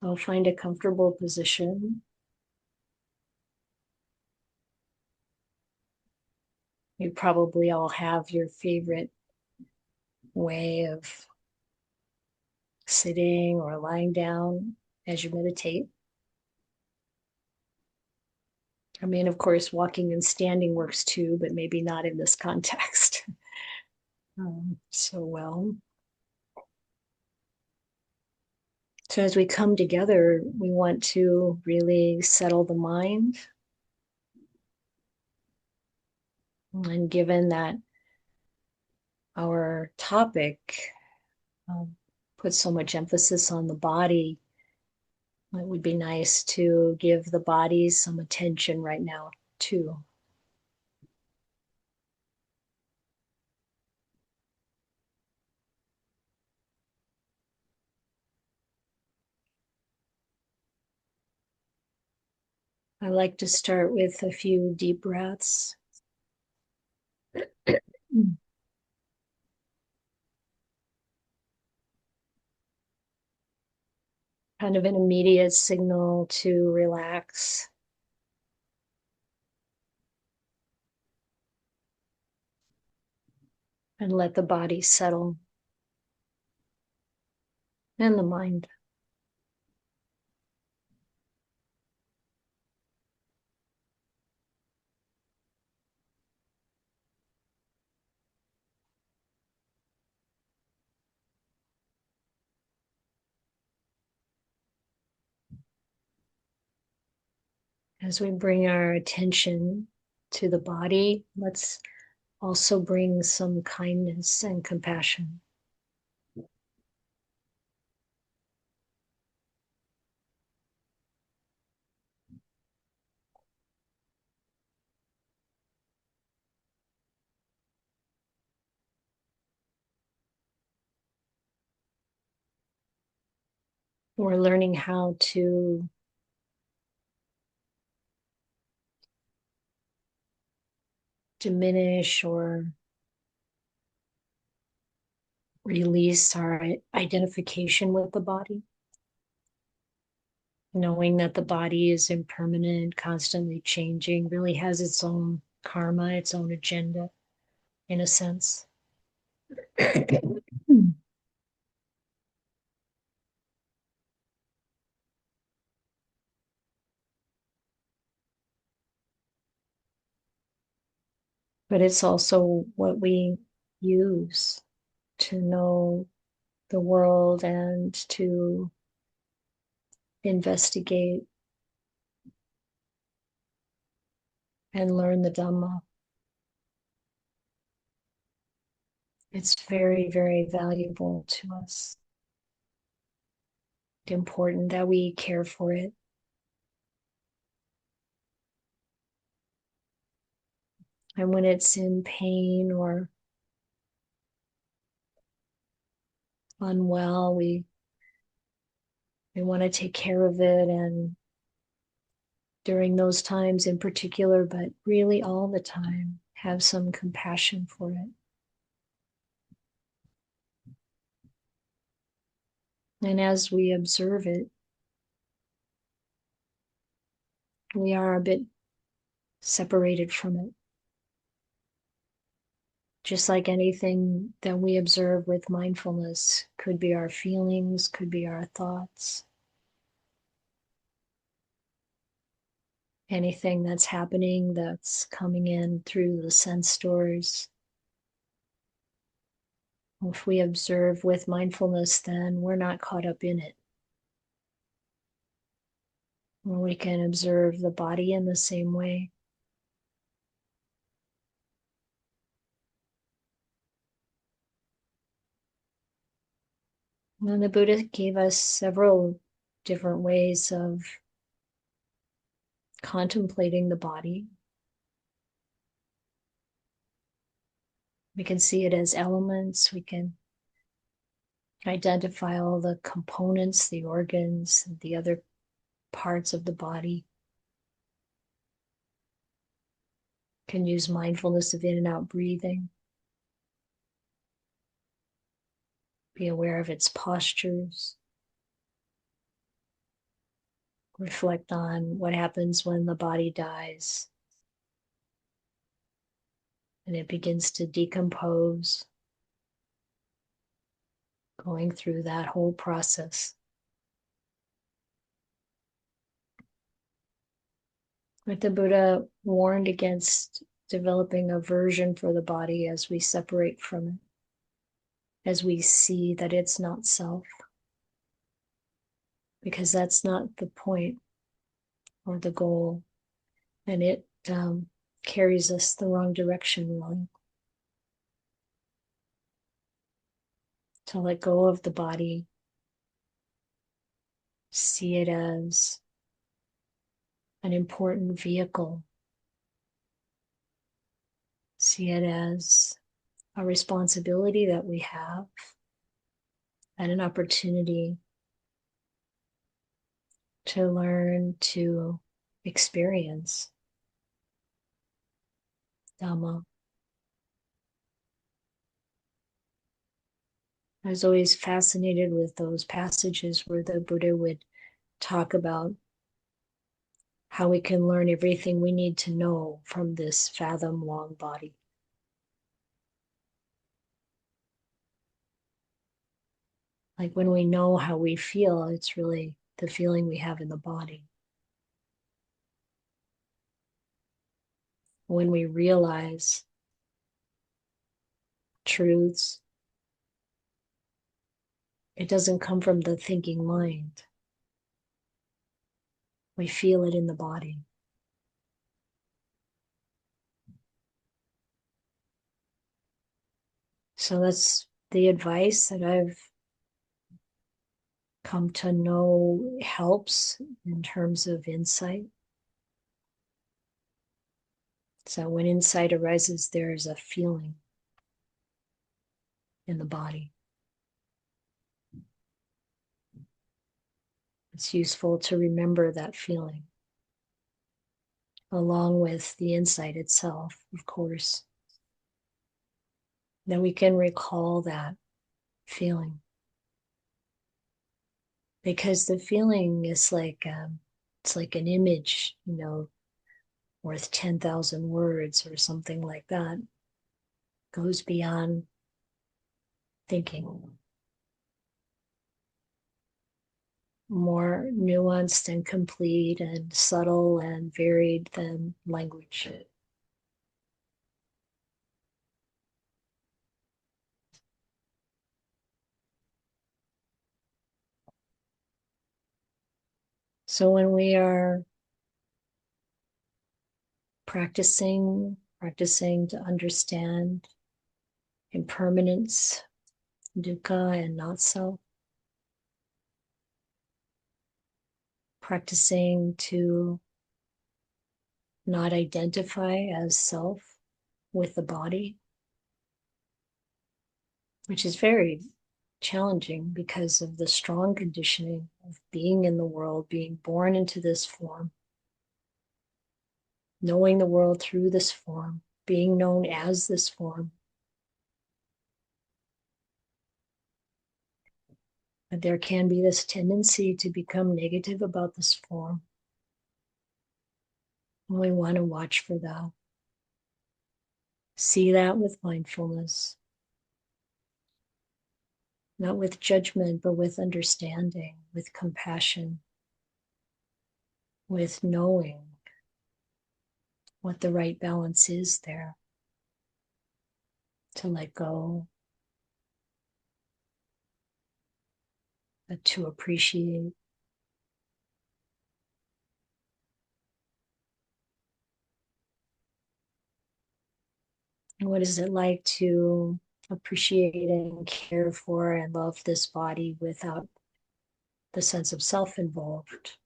So find a comfortable position. You probably all have your favorite way of sitting or lying down as you meditate. I mean, of course, walking and standing works too, but maybe not in this context so well. So as we come together, we want to really settle the mind. And given that our topic puts so much emphasis on the body, it would be nice to give the body some attention right now, too. I like to start with a few deep breaths. Kind of an immediate signal to relax. And let the body settle and the mind. As we bring our attention to the body, let's also bring some kindness and compassion. We're learning how to diminish or release our identification with the body, knowing that the body is impermanent, constantly changing, really has its own karma, its own agenda, in a sense. But it's also what we use to know the world and to investigate and learn the Dhamma. It's very, very valuable to us. It's important that we care for it. And when it's in pain or unwell, we want to take care of it. And during those times in particular, but really all the time, have some compassion for it. And as we observe it, we are a bit separated from it. Just like anything that we observe with mindfulness, could be our feelings, could be our thoughts, anything that's happening that's coming in through the sense doors. If we observe with mindfulness, then we're not caught up in it. We can observe the body in the same way. And the Buddha gave us several different ways of contemplating the body. We can see it as elements. We can identify all the components, the organs, the other parts of the body. Can use mindfulness of in and out breathing. Be aware of its postures. reflect on what happens when the body dies and it begins to decompose, going through that whole process. But the Buddha warned against developing aversion for the body as we separate from it, as we see that it's not self, because that's not the point or the goal, and it carries us the wrong direction, really. To let go of the body, see it as an important vehicle, see it as a responsibility that we have and an opportunity to learn to experience Dhamma. I was always fascinated with those passages where the Buddha would talk about how we can learn everything we need to know from this fathom-long body. Like when we know how we feel, it's really the feeling we have in the body. When we realize truths, it doesn't come from the thinking mind. We feel it in the body. So that's the advice that I've come to know helps in terms of insight. So when insight arises, there's a feeling in the body. It's useful to remember that feeling, along with the insight itself, of course. Then we can recall that feeling. Because the feeling is like, it's like an image, worth 10,000 words or something like that. Goes beyond thinking. More nuanced and complete and subtle and varied than language. So when we are practicing to understand impermanence, dukkha, and not self, practicing to not identify as self with the body, which is very challenging because of the strong conditioning of being in the world, being born into this form, knowing the world through this form, being known as this form. But there can be this tendency to become negative about this form. And we want to watch for that. See that with mindfulness. Not with judgment, but with understanding, with compassion, with knowing what the right balance is there. To let go, but to appreciate. And what is it like to appreciate and care for and love this body without the sense of self involved?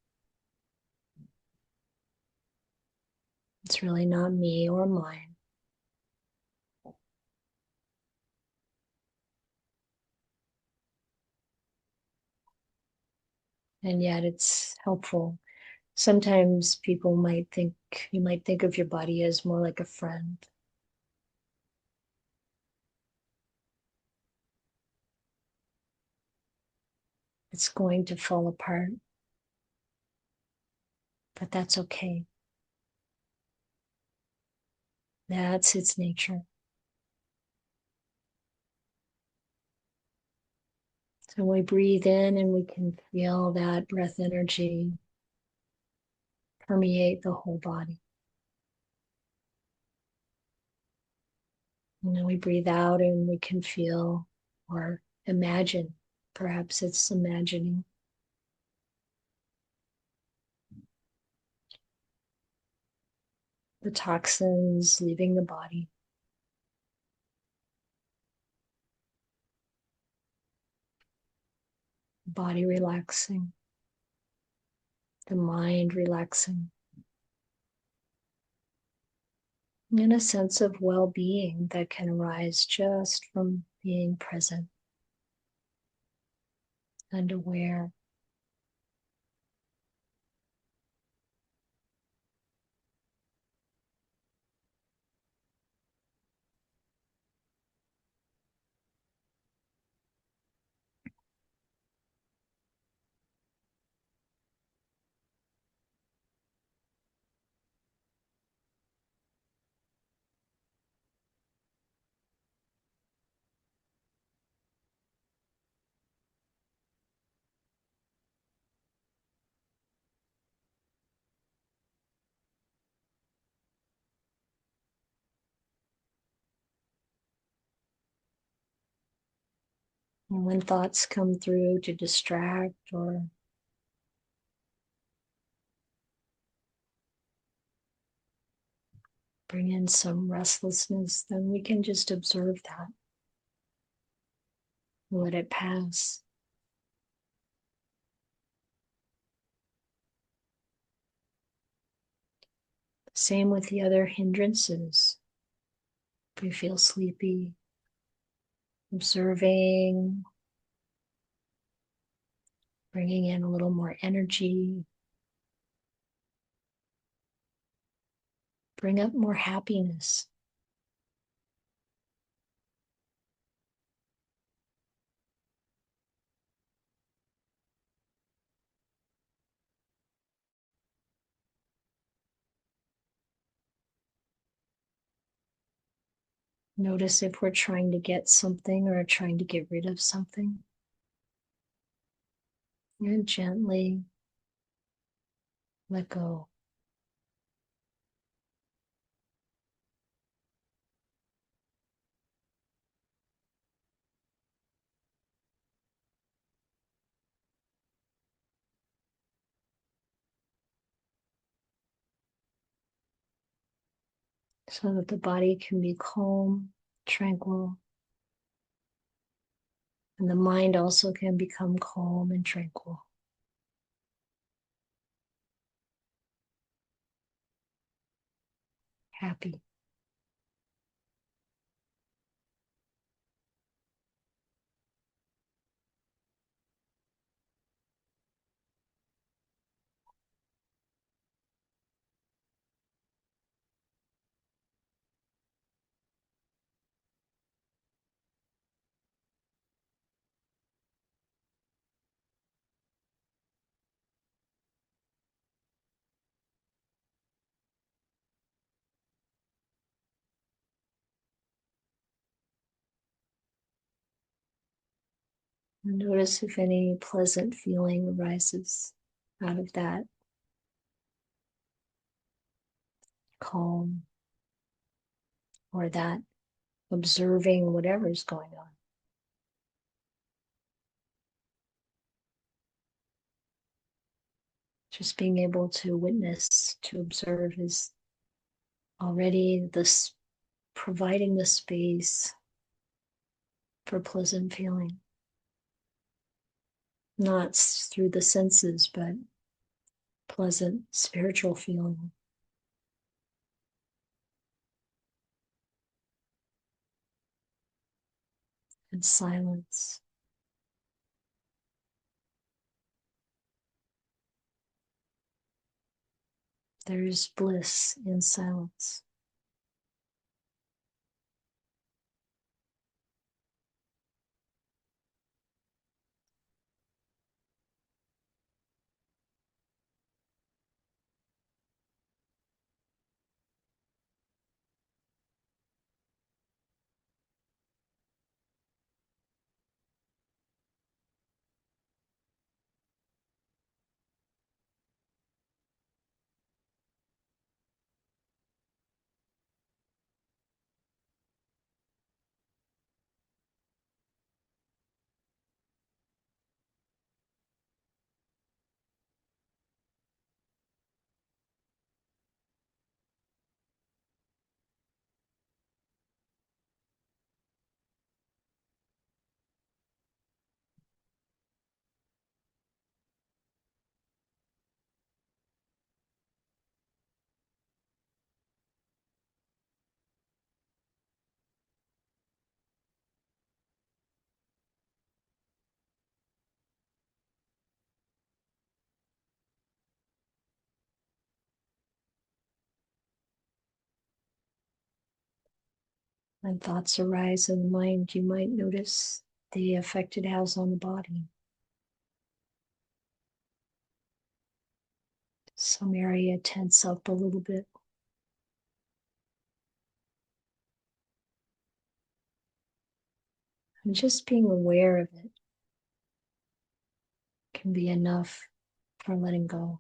It's really not me or mine. And yet it's helpful. Sometimes you might think of your body as more like a friend. It's going to fall apart. but that's okay. That's its nature. So we breathe in and we can feel that breath energy permeate the whole body. And then we breathe out and we can feel or imagine, perhaps it's imagining, the toxins leaving the body. Body relaxing, the mind relaxing, and a sense of well-being that can arise just from being present and aware. And when thoughts come through to distract or bring in some restlessness, then we can just observe that. Let it pass. Same with the other hindrances. If we feel sleepy, observing, bringing in a little more energy, bring up more happiness. Notice if we're trying to get something or trying to get rid of something. And gently let go. So that the body can be calm, tranquil, and the mind also can become calm and tranquil. Happy. And notice if any pleasant feeling arises out of that calm or that observing whatever's going on. Just being able to witness, to observe is already this providing the space for pleasant feeling. Not through the senses, but pleasant spiritual feeling. And silence. There's bliss in silence. When thoughts arise in the mind, you might notice the effect it has on the body. Some area tense up a little bit. And just being aware of it can be enough for letting go.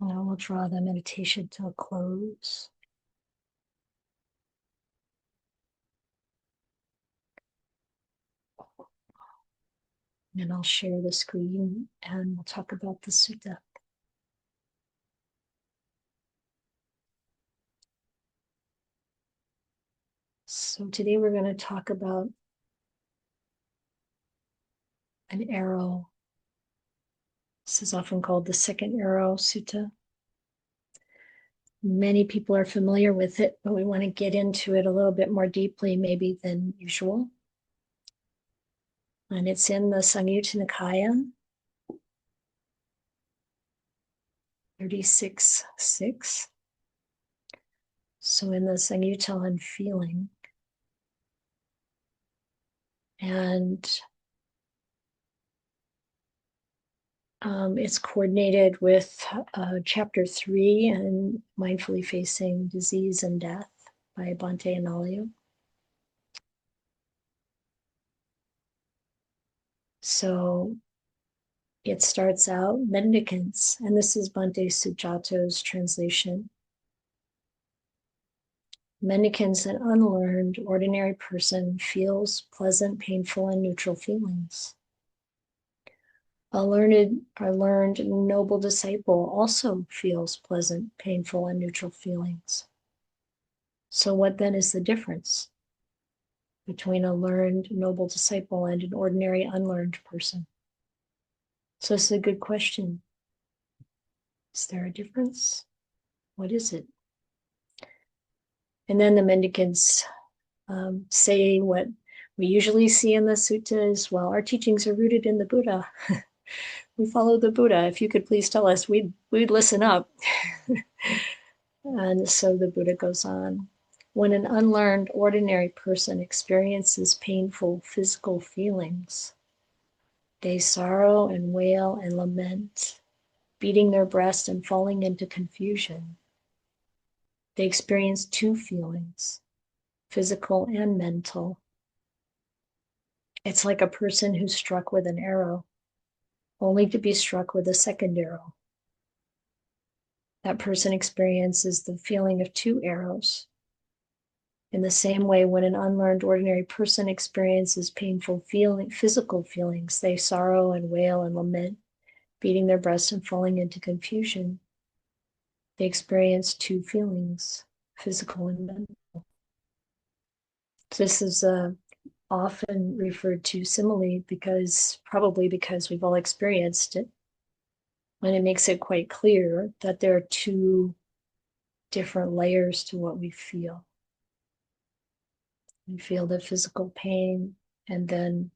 Now we'll draw the meditation to a close. And I'll share the screen and we'll talk about the sutta. So today we're going to talk about an arrow. This is often called the second arrow sutta. Many people are familiar with it, but we want to get into it a little bit more deeply maybe than usual. And it's in the Samyutta Nikaya, 36.6. So in the Samyutta on feeling. And it's coordinated with chapter 3 and Mindfully Facing Disease and Death by Bhikkhu Anālayo. So it starts out, mendicants, and this is Bhante Sujato's translation. Mendicants, an unlearned, ordinary person, feels pleasant, painful, and neutral feelings. A learned, noble disciple also feels pleasant, painful, and neutral feelings. So what then is the difference between a learned, noble disciple and an ordinary, unlearned person? So this is a good question. Is there a difference? What is it? And then the mendicants say what we usually see in the suttas. Well, our teachings are rooted in the Buddha. We follow the Buddha. If you could please tell us, we'd listen up. And so the Buddha goes on. When an unlearned, ordinary person experiences painful physical feelings, they sorrow and wail and lament, beating their breast and falling into confusion. They experience two feelings, physical and mental. It's like a person who's struck with an arrow, only to be struck with a second arrow. That person experiences the feeling of two arrows. In the same way, when an unlearned ordinary person experiences painful physical feelings, they sorrow and wail and lament, beating their breast and falling into confusion. They experience two feelings, physical and mental. This is often referred to simile probably because we've all experienced it. And it makes it quite clear that there are two different layers to what we feel. We feel the physical pain, and then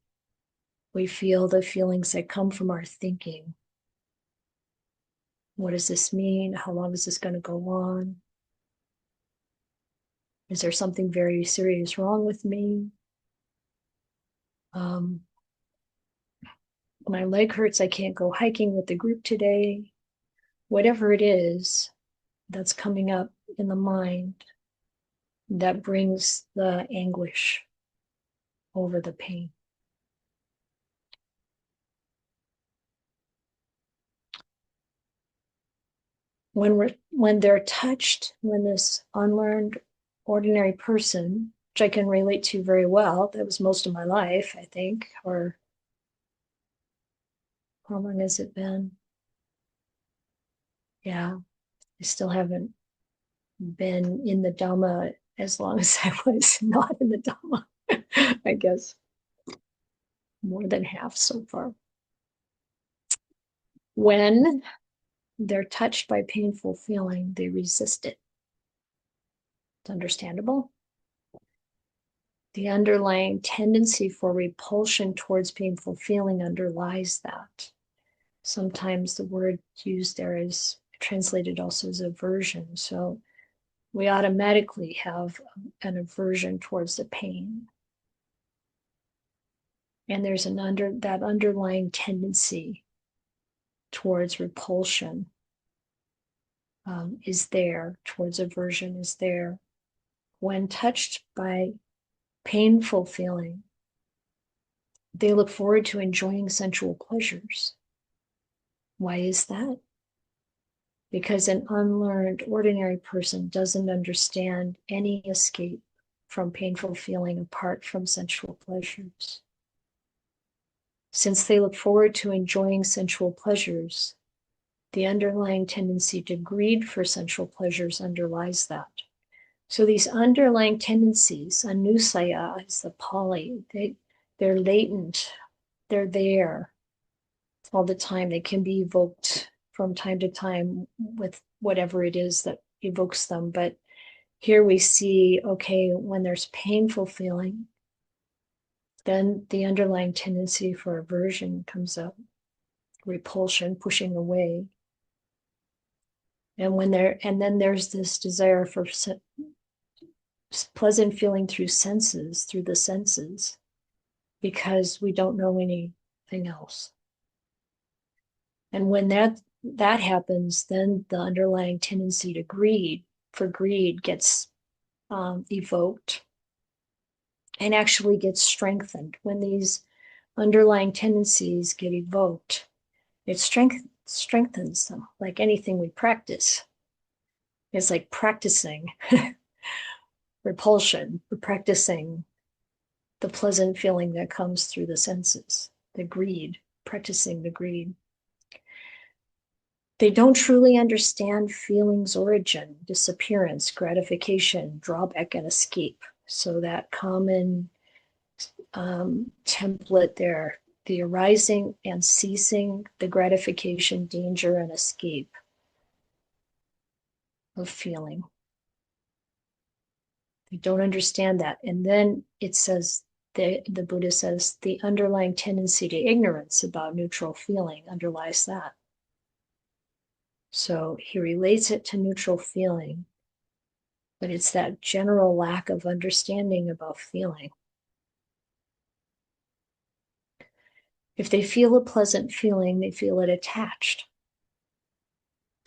we feel the feelings that come from our thinking. What does this mean? How long is this going to go on? Is there something very serious wrong with me? My leg hurts, I can't go hiking with the group today. Whatever it is that's coming up in the mind that brings the anguish over the pain. When they're touched, when this unlearned ordinary person, which I can relate to very well, that was most of my life, I think, or how long has it been? Yeah, I still haven't been in the Dhamma as long as I was not in the Dhamma. I guess more than half so far. When they're touched by painful feeling, they resist it. It's understandable. The underlying tendency for repulsion towards painful feeling underlies that. Sometimes the word used there is translated also as aversion. So we automatically have an aversion towards the pain. And there's that underlying tendency towards repulsion is there, towards aversion is there. When touched by painful feeling, they look forward to enjoying sensual pleasures. Why is that? Because an unlearned, ordinary person doesn't understand any escape from painful feeling apart from sensual pleasures. Since they look forward to enjoying sensual pleasures, the underlying tendency to greed for sensual pleasures underlies that. So these underlying tendencies, anusaya is the Pali, they're latent, they're there all the time. They can be evoked from time to time with whatever it is that evokes them. But here we see, okay, when there's painful feeling, then the underlying tendency for aversion comes up, repulsion, pushing away. And then there's this desire for pleasant feeling through the senses, because we don't know anything else. And when that happens, then the underlying tendency to greed gets evoked and actually gets strengthened. When these underlying tendencies get evoked, it strengthens them. Like anything we practice, it's like practicing repulsion. We're practicing the pleasant feeling that comes through the senses, practicing the greed. They don't truly understand feeling's origin, disappearance, gratification, drawback, and escape. So that common template there, the arising and ceasing, the gratification, danger, and escape of feeling. I don't understand that. And then it says, the Buddha says, the underlying tendency to ignorance about neutral feeling underlies that. So he relates it to neutral feeling, but it's that general lack of understanding about feeling. If they feel a pleasant feeling, they feel it attached.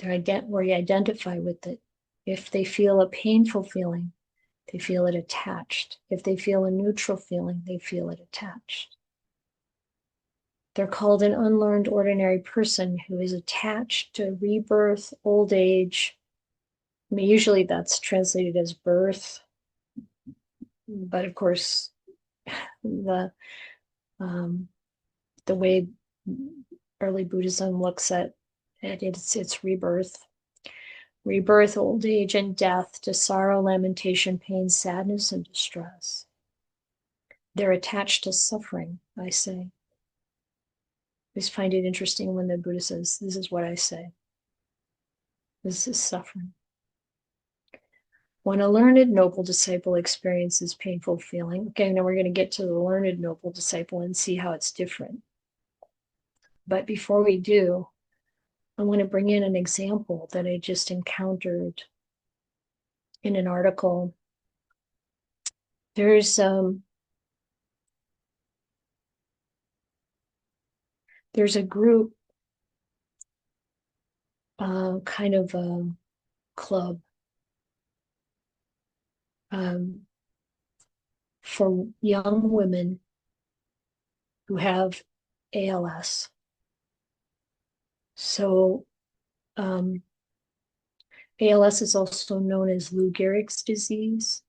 We identify with it. If they feel a painful feeling, they feel it attached. If they feel a neutral feeling, they feel it attached. They're called an unlearned ordinary person who is attached to rebirth, old age. I mean, usually that's translated as birth, but of course, the way early Buddhism looks at it, it's rebirth. Rebirth, old age, and death, to sorrow, lamentation, pain, sadness, and distress. They're attached to suffering, I say. I always find it interesting when the Buddha says, this is what I say. This is suffering. When a learned noble disciple experiences painful feeling, okay, now we're going to get to the learned noble disciple and see how it's different. But before we do, I want to bring in an example that I just encountered in an article. There's a group, kind of a club, for young women who have ALS. So ALS is also known as Lou Gehrig's disease.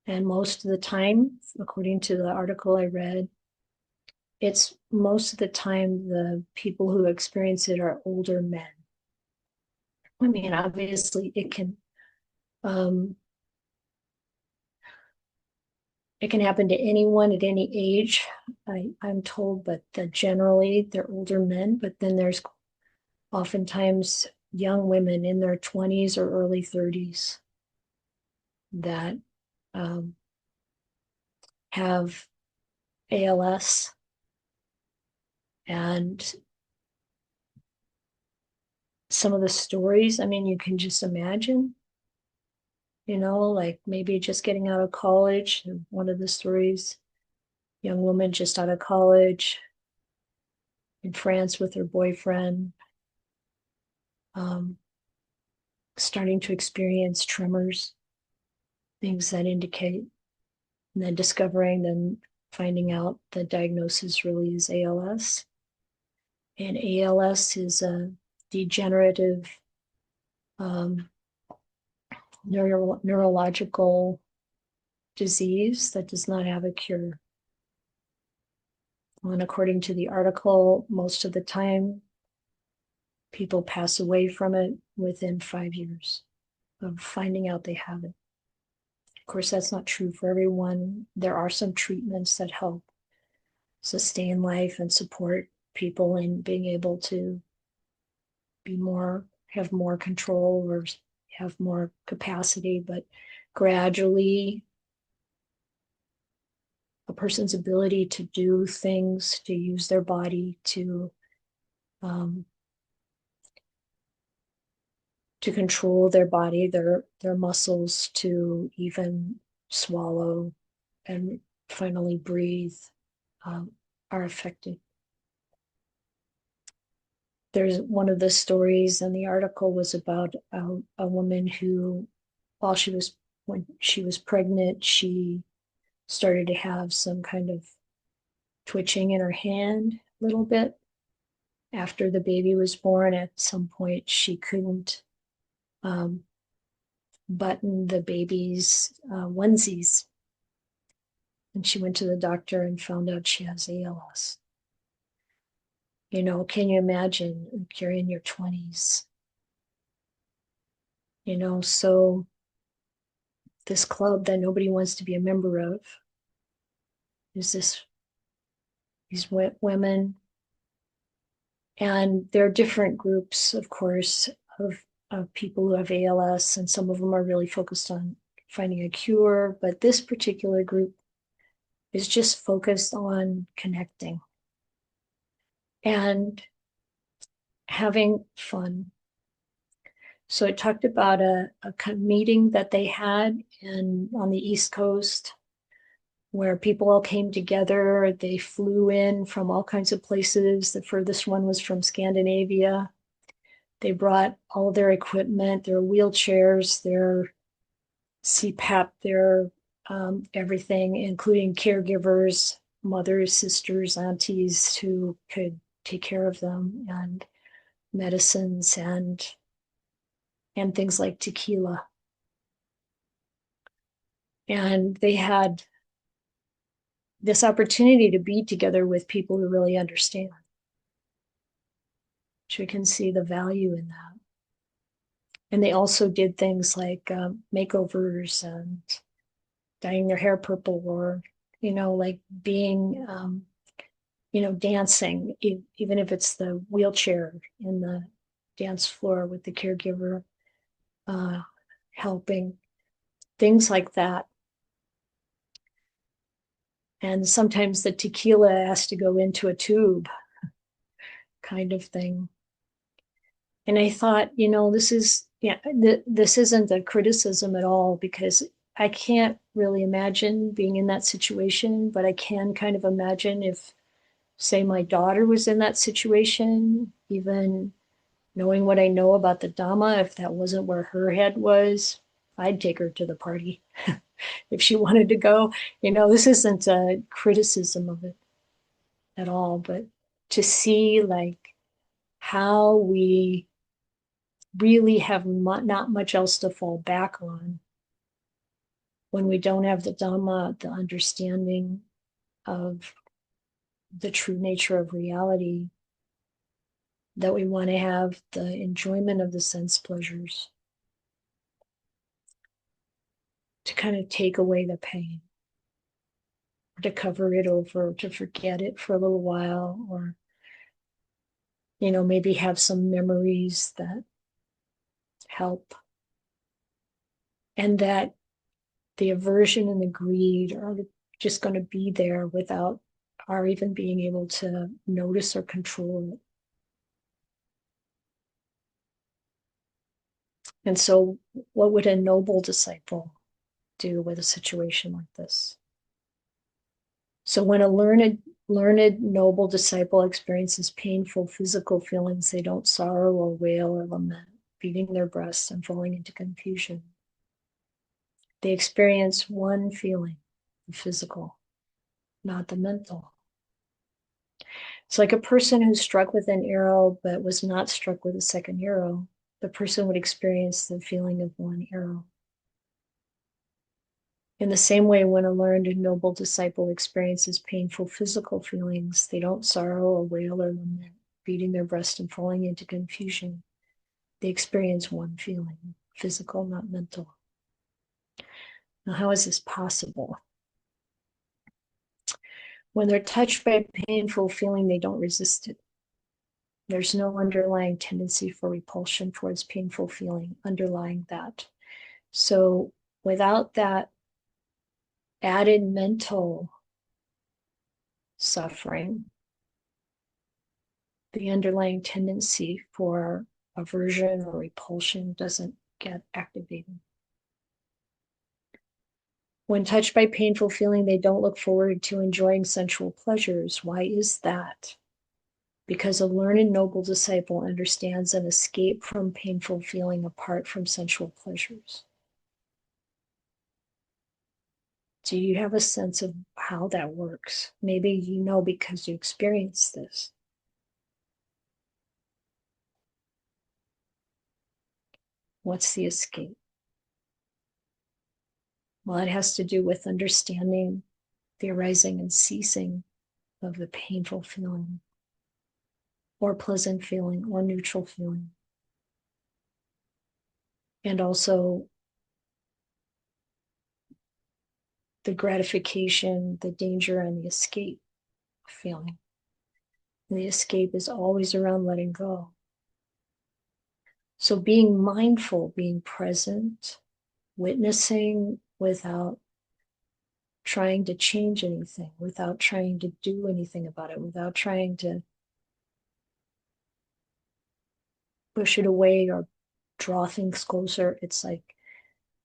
And most of the time, according to the article I read, it's most of the time the people who experience it are older men. I mean, obviously it can happen to anyone at any age, I'm told, but generally they're older men. But then there's oftentimes young women in their 20s or early 30s that have ALS. And some of the stories, I mean, you can just imagine, like maybe just getting out of college. One of the stories, young woman just out of college in France with her boyfriend, starting to experience tremors, things that indicate, and then finding out the diagnosis really is ALS. And ALS is a degenerative neurological disease that does not have a cure. And according to the article, most of the time, people pass away from it within 5 years of finding out they have it. Of course, that's not true for everyone. There are some treatments that help sustain life and support people in being able to have more control or have more capacity, but gradually a person's ability to do things, to use their body, to control their body, their muscles, to even swallow and finally breathe, are affected. There's one of the stories in the article was about a woman who, when she was pregnant, she started to have some kind of twitching in her hand a little bit. After the baby was born, at some point she couldn't button the baby's onesies. And she went to the doctor and found out she has ALS. Can you imagine if you're in your 20s? So this club that nobody wants to be a member of is these women. And there are different groups, of course, of people who have ALS, and some of them are really focused on finding a cure, but this particular group is just focused on connecting and having fun. So it talked about a meeting that they had on the East Coast where people all came together. They flew in from all kinds of places. The furthest one was from Scandinavia. They brought all their equipment, their wheelchairs, their CPAP, their everything, including caregivers, mothers, sisters, aunties who could take care of them, and medicines and things like tequila. And they had this opportunity to be together with people who really understand, which we can see the value in that. And they also did things like makeovers and dyeing their hair purple, or, like being, dancing, even if it's the wheelchair in the dance floor with the caregiver helping, things like that. And sometimes the tequila has to go into a tube, kind of thing. And I thought, this isn't a criticism at all, because I can't really imagine being in that situation, but I can kind of imagine if, say, my daughter was in that situation, even knowing what I know about the Dhamma, if that wasn't where her head was, I'd take her to the party if she wanted to go. This isn't a criticism of it at all, but to see like how we really have not much else to fall back on when we don't have the Dhamma, the understanding of the true nature of reality, that we want to have the enjoyment of the sense pleasures to kind of take away the pain, or to cover it over, to forget it for a little while, or maybe have some memories that help, and that the aversion and the greed are just going to be there without our even being able to notice or control it. And so, what would a noble disciple do with a situation like this? So when a learned, noble disciple experiences painful physical feelings, they don't sorrow or wail or lament, beating their breasts and falling into confusion. They experience one feeling, the physical, not the mental. It's like a person who struck with an arrow but was not struck with a second arrow. The person would experience the feeling of one arrow. In the same way, when a learned and noble disciple experiences painful physical feelings, they don't sorrow or wail or lament, beating their breast and falling into confusion. They experience one feeling, physical, not mental. Now, how is this possible? When they're touched by a painful feeling, they don't resist it. There's no underlying tendency for repulsion towards painful feeling underlying that. So without that added mental suffering, the underlying tendency for aversion or repulsion doesn't get activated. When touched by painful feeling, they don't look forward to enjoying sensual pleasures. Why is that? Because a learned noble disciple understands an escape from painful feeling apart from sensual pleasures. Do you have a sense of how that works? Maybe you know because you experienced this. What's the escape? Well, it has to do with understanding the arising and ceasing of the painful feeling, or pleasant feeling, or neutral feeling. And also the gratification, the danger, and the escape feeling. And the escape is always around letting go. So being mindful, being present, witnessing without trying to change anything, without trying to do anything about it, without trying to push it away or draw things closer. It's like,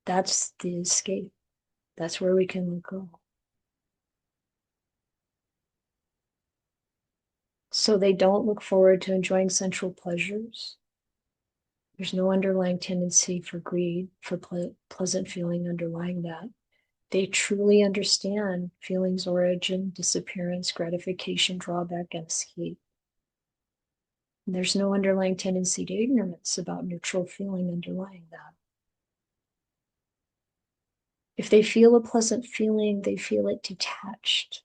that's the escape. That's where we can let go. So they don't look forward to enjoying sensual pleasures. There's no underlying tendency for greed, for pleasant feeling underlying that. They truly understand feeling's origin, disappearance, gratification, drawback, and escape. And there's no underlying tendency to ignorance about neutral feeling underlying that. If they feel a pleasant feeling, they feel it detached.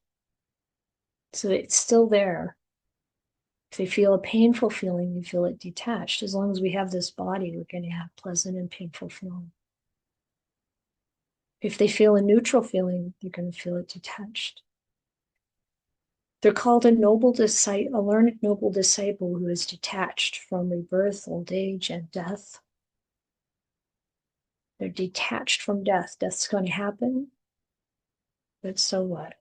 So it's still there. If they feel a painful feeling, they feel it detached. As long as we have this body, we're going to have pleasant and painful feeling. If they feel a neutral feeling, they're going to feel it detached. They're called a noble disciple, a learned noble disciple who is detached from rebirth, old age, and death. They're detached from death. Death's going to happen, but so what?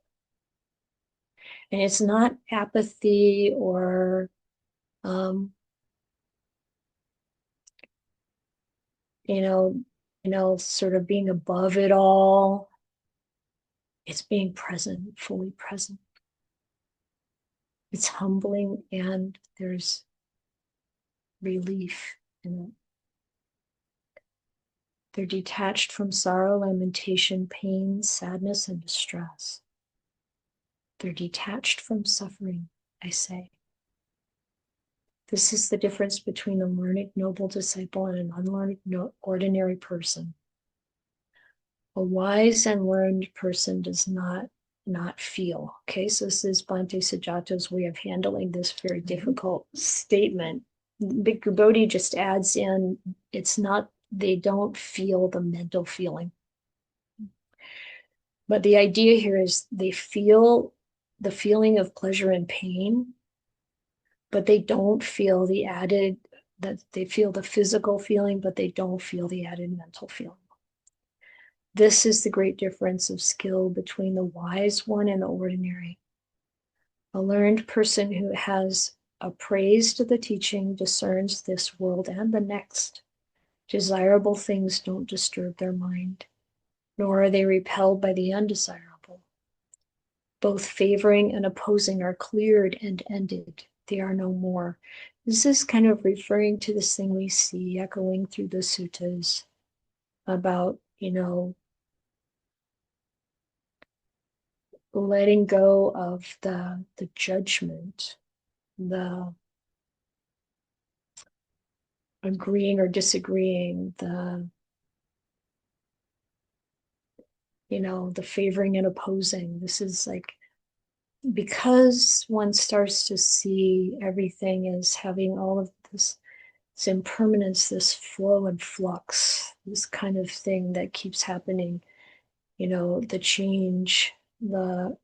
And it's not apathy or sort of being above it all. It's being present, fully present. It's humbling, and there's relief in it. They're detached from sorrow, lamentation, pain, sadness, and distress. They're detached from suffering, I say. This is the difference between a learned noble disciple and an unlearned ordinary person. A wise and learned person does not feel. Okay, so this is Bhante Sujato's way of handling this very difficult statement. Bhikkhu Bodhi just adds in, it's not, they don't feel the mental feeling. But the idea here is they feel the feeling of pleasure and pain, but they don't feel the added, that they feel the physical feeling, but they don't feel the added mental feeling. This is the great difference of skill between the wise one and the ordinary. A learned person who has appraised the teaching discerns this world and the next. Desirable things don't disturb their mind, nor are they repelled by the undesirable. Both favoring and opposing are cleared and ended. They are no more. This is kind of referring to this thing we see echoing through the suttas about, letting go of the judgment, the agreeing or disagreeing, the favoring and opposing. This is like, because one starts to see everything as having all of this impermanence, this flow and flux, this kind of thing that keeps happening, the change, the,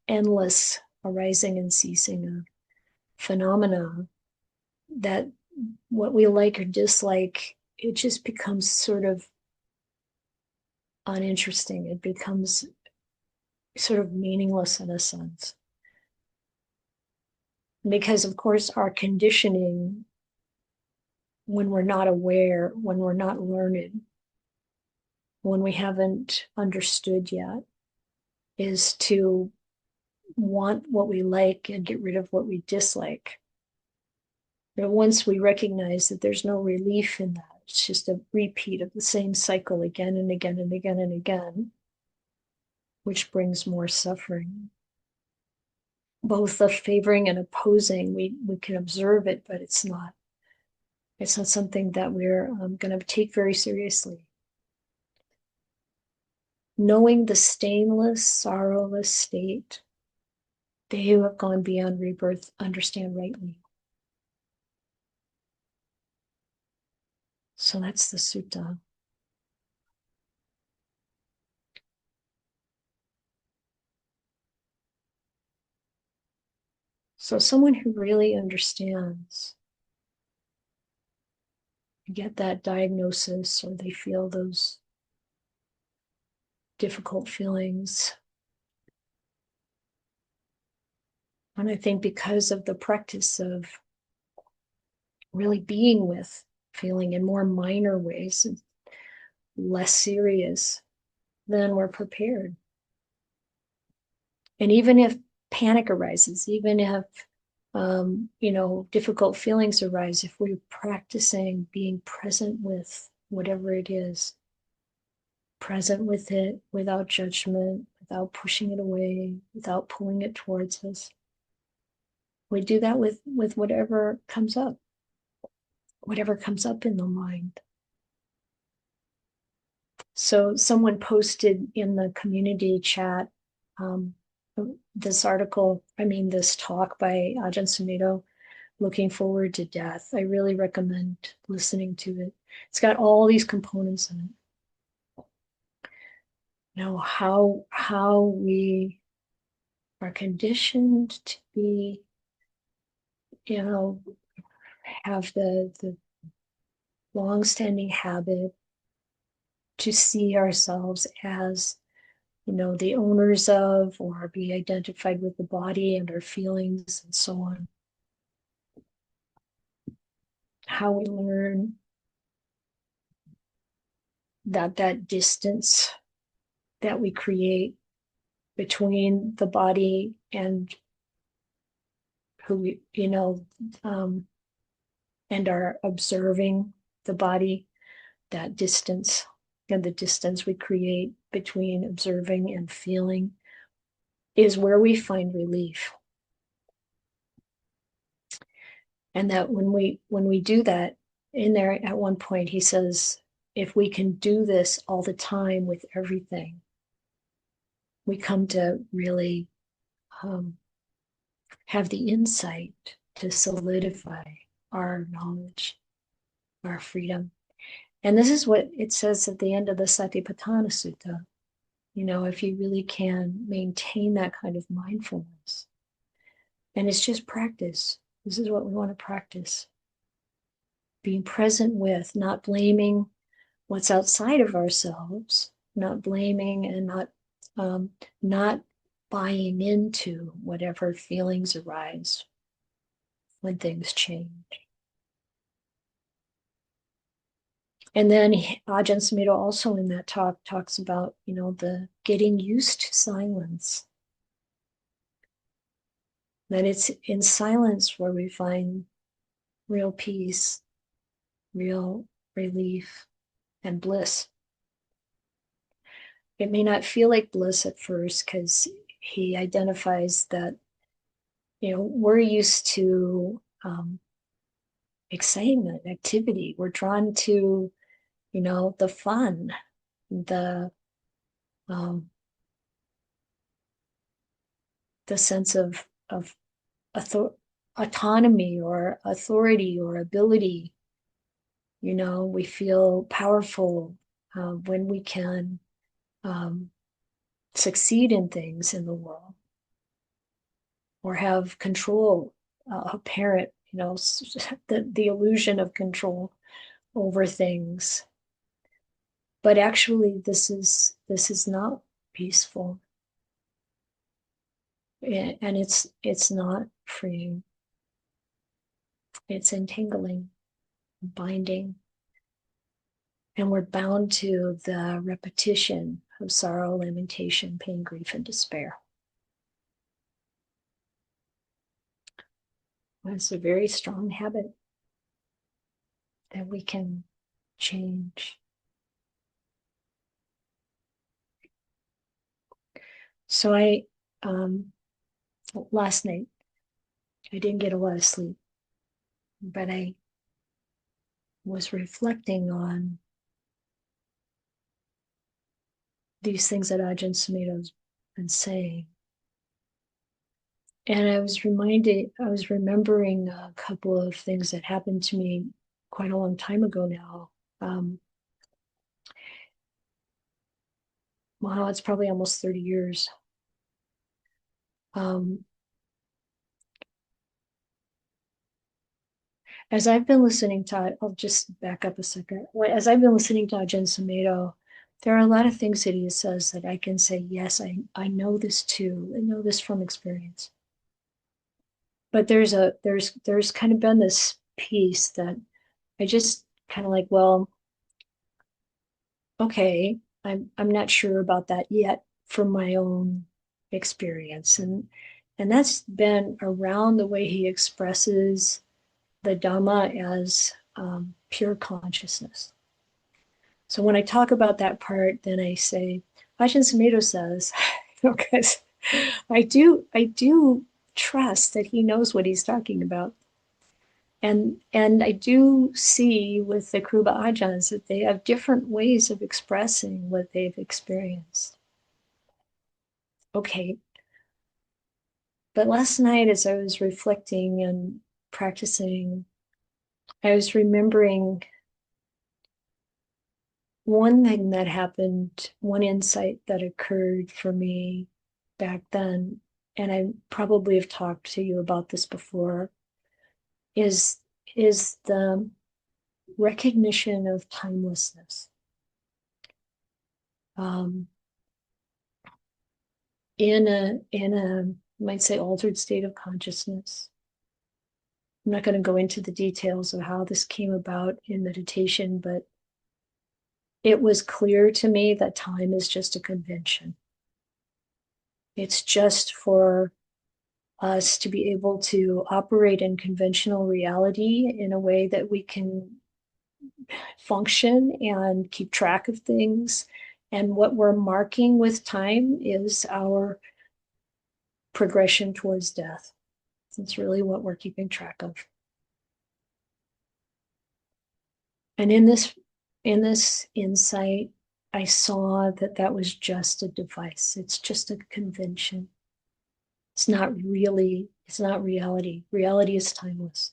endless arising and ceasing of phenomena, that what we like or dislike, it just becomes sort of uninteresting. It becomes sort of meaningless in a sense. Because, of course, our conditioning, when we're not aware, when we're not learned, when we haven't understood yet, is to want what we like and get rid of what we dislike. But once we recognize that there's no relief in that, it's just a repeat of the same cycle again and again and again and again, which brings more suffering. Both the favoring and opposing, we can observe it, but it's not something that we're going to take very seriously. Knowing the stainless, sorrowless state, they who have gone beyond rebirth understand rightly. So that's the sutta. So someone who really understands, get that diagnosis, or they feel those difficult feelings. And I think because of the practice of really being with feeling in more minor ways, less serious, then we're prepared. And even if panic arises, even if difficult feelings arise, if we're practicing being present with whatever it is, present with it without judgment, without pushing it away, without pulling it towards us. We do that with whatever comes up in the mind. So someone posted in the community chat this talk by Ajahn Sumedho, Looking Forward to Death. I really recommend listening to it. It's got all these components in it. How we are conditioned to be, have the long-standing habit to see ourselves as, the owners of, or be identified with the body and our feelings and so on. How we learn that distance that we create between the body and who we, and are observing the body, that distance, and the distance we create between observing and feeling is where we find relief. And that when we do that, in there at one point he says, if we can do this all the time with everything, we come to really have the insight to solidify our knowledge, our freedom. And this is what it says at the end of the Satipatthana Sutta. If you really can maintain that kind of mindfulness. And it's just practice. This is what we want to practice. Being present with, not blaming what's outside of ourselves, not blaming and not buying into whatever feelings arise when things change. And then Ajahn Sumedho also in that talk talks about, the getting used to silence. That it's in silence where we find real peace, real relief, and bliss. It may not feel like bliss at first because he identifies that, we're used to excitement, activity. We're drawn to, the fun, the sense of autonomy or authority or ability. We feel powerful when we can succeed in things in the world or have control, apparent, the illusion of control over things. But actually, this is not peaceful, and it's not freeing. It's entangling, binding, and we're bound to the repetition of sorrow, lamentation, pain, grief, and despair. It's a very strong habit that we can change. So last night, I didn't get a lot of sleep, but I was reflecting on these things that Ajahn Sumedho's been saying. And I was remembering a couple of things that happened to me quite a long time ago now. Wow, it's probably almost 30 years. As I've been listening to, I'll just back up a second. As I've been listening to Ajahn Sumedho, there are a lot of things that he says that I can say, yes, I know this too. I know this from experience. But there's kind of been this piece that I just kind of like, well, okay, I'm not sure about that yet from my own experience. And that's been around the way he expresses the Dhamma as pure consciousness. So when I talk about that part, then I say, Ajahn Sumedho says, because I do trust that he knows what he's talking about. And I do see with the Kruba Ajahns that they have different ways of expressing what they've experienced. Okay. But last night, as I was reflecting and practicing, I was remembering one thing that happened, one insight that occurred for me back then, and I probably have talked to you about this before, is the recognition of timelessness. Um, in a you might say altered state of consciousness. I'm not going to go into the details of how this came about in meditation, but it was clear to me that time is just a convention. It's just for us to be able to operate in conventional reality in a way that we can function and keep track of things. And what we're marking with time is our progression towards death. It's really what we're keeping track of. And in this insight, I saw that that was just a device. It's just a convention. It's not reality. Reality is timeless.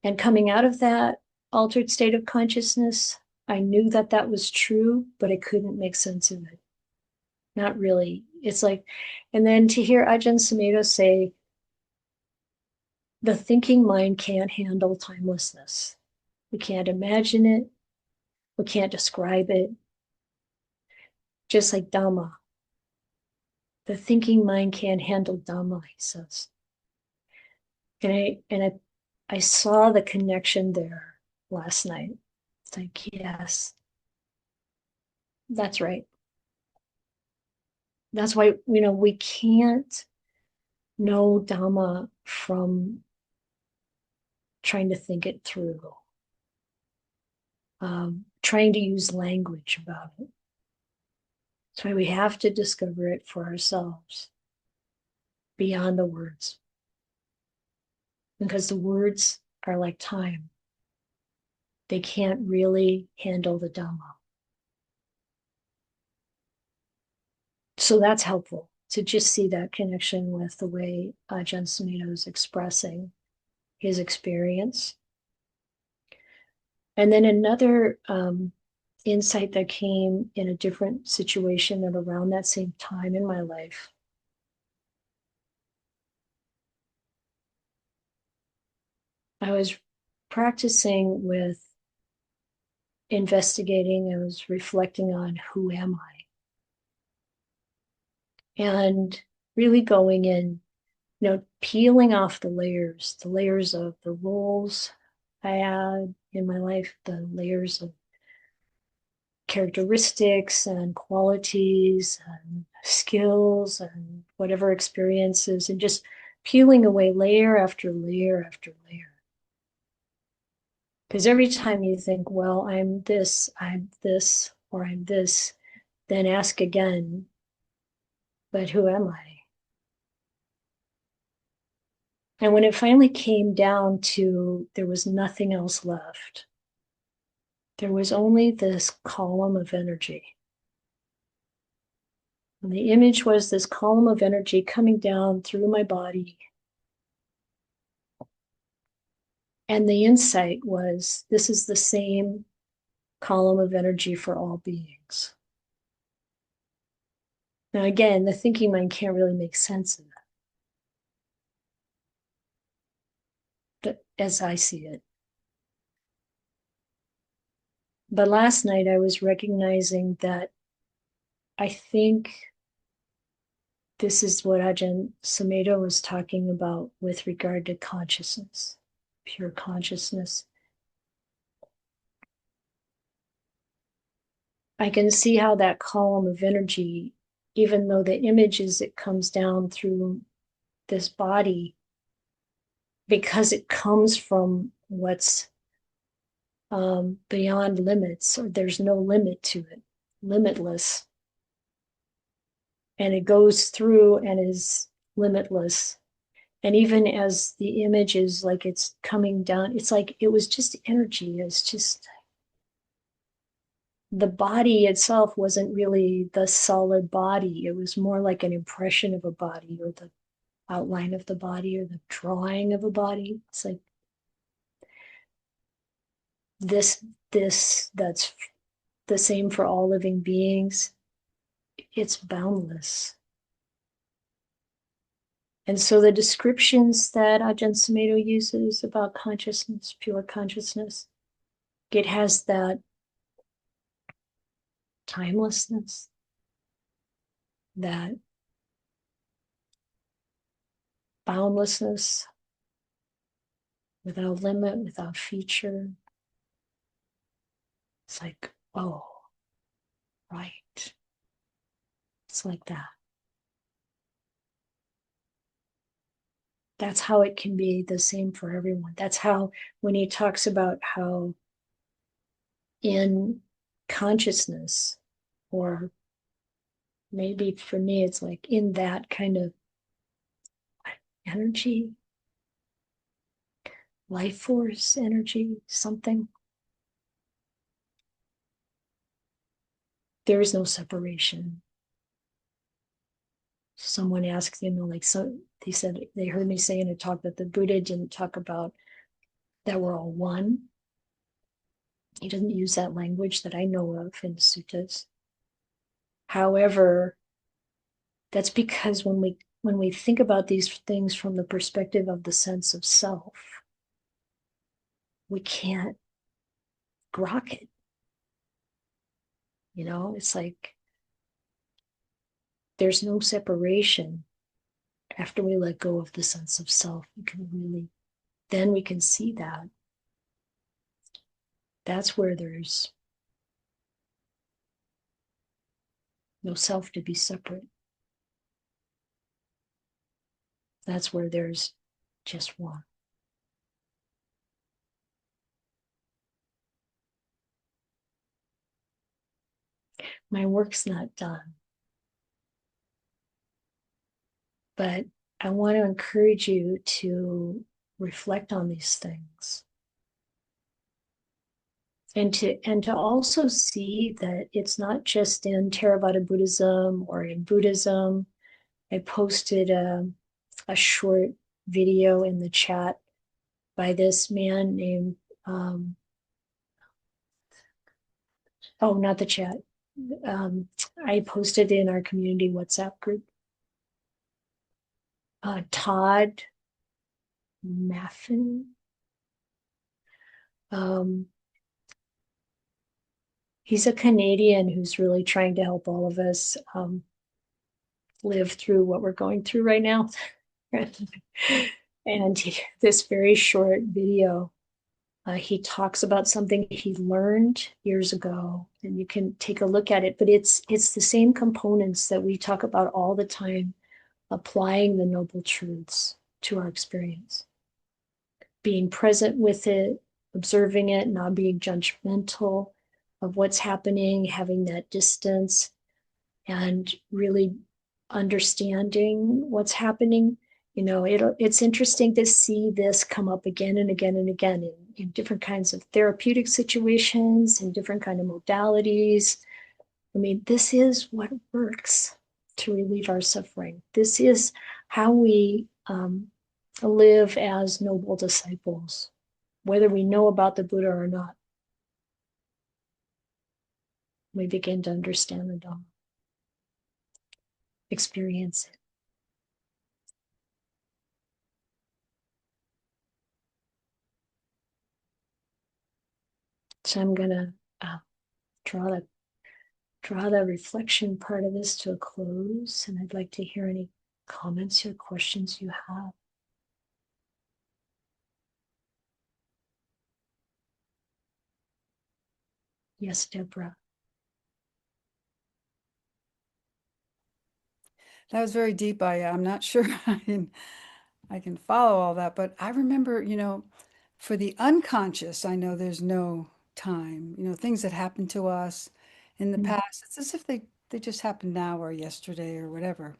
And coming out of that altered state of consciousness, I knew that that was true, but I couldn't make sense of it. Not really. It's like, and then to hear Ajahn Sumedho say, the thinking mind can't handle timelessness. We can't imagine it. We can't describe it. Just like Dhamma. The thinking mind can't handle Dhamma, he says. And I saw the connection there last night. It's like, yes, that's right. That's why, we can't know Dhamma from trying to think it through, trying to use language about it. That's why we have to discover it for ourselves beyond the words. Because the words are like time. They can't really handle the Dhamma. So that's helpful to just see that connection with the way Ajahn Sumedho is expressing his experience. And then another insight that came in a different situation at around that same time in my life. I was practicing with investigating, I was reflecting on who am I? And really going in, peeling off the layers of the roles I had in my life, the layers of characteristics and qualities and skills and whatever experiences, and just peeling away layer after layer after layer. Because every time you think, well, I'm this, or I'm this, then ask again, but who am I? And when it finally came down to there was nothing else left, there was only this column of energy. And the image was this column of energy coming down through my body. And the insight was this is the same column of energy for all beings. Now, again, the thinking mind can't really make sense of that, but as I see it. But last night I was recognizing that I think this is what Ajahn Sumedho was talking about with regard to consciousness, pure consciousness. I can see how that column of energy, even though the image is it comes down through this body, because it comes from what's beyond limits, or there's no limit to it, limitless. And it goes through and is limitless. And even as the image is like it's coming down, it's like it was just energy. It's just the body itself wasn't really the solid body. It was more like an impression of a body, or the outline of the body, or the drawing of a body. It's like this that's the same for all living beings. It's boundless. And so the descriptions that Ajahn Sumedho uses about consciousness, pure consciousness, it has that timelessness, that boundlessness, without limit, without feature. It's like, oh, right. It's like that. That's how it can be the same for everyone. That's how, when he talks about how in consciousness, or maybe for me, it's like in that kind of energy, life force energy, something, there is no separation. Someone asked, like, so they said, they heard me say in a talk that the Buddha didn't talk about that we're all one. He doesn't use that language that I know of in the suttas. However, that's because when we think about these things from the perspective of the sense of self, we can't grok it. It's like there's no separation after we let go of the sense of self. Then we can see that. That's where there's no self to be separate. That's where there's just one. My work's not done, but I want to encourage you to reflect on these things, and to also see that it's not just in Theravada Buddhism or in Buddhism. I posted a short video in the chat by this man named oh, not the chat. I posted in our community WhatsApp group. Todd Maffin. He's a Canadian who's really trying to help all of us live through what we're going through right now. And this very short video, he talks about something he learned years ago, and you can take a look at it. But it's the same components that we talk about all the time, applying the noble truths to our experience, being present with it, observing it, not being judgmental of what's happening, having that distance, and really understanding what's happening. It's interesting to see this come up again and again and again in different kinds of therapeutic situations, in different kind of modalities. I mean, this is what works to relieve our suffering. This is how we live as noble disciples, whether we know about the Buddha or not. We begin to understand the Dhamma, experience it. So I'm gonna uh, draw the draw the reflection part of this to a close, and I'd like to hear any comments or questions you have. Yes, Deborah. That was very deep, I'm not sure I can follow all that, but I remember, for the unconscious, I know there's no time. Things that happen to us in the Mhm. past, it's as if they just happened now or yesterday or whatever.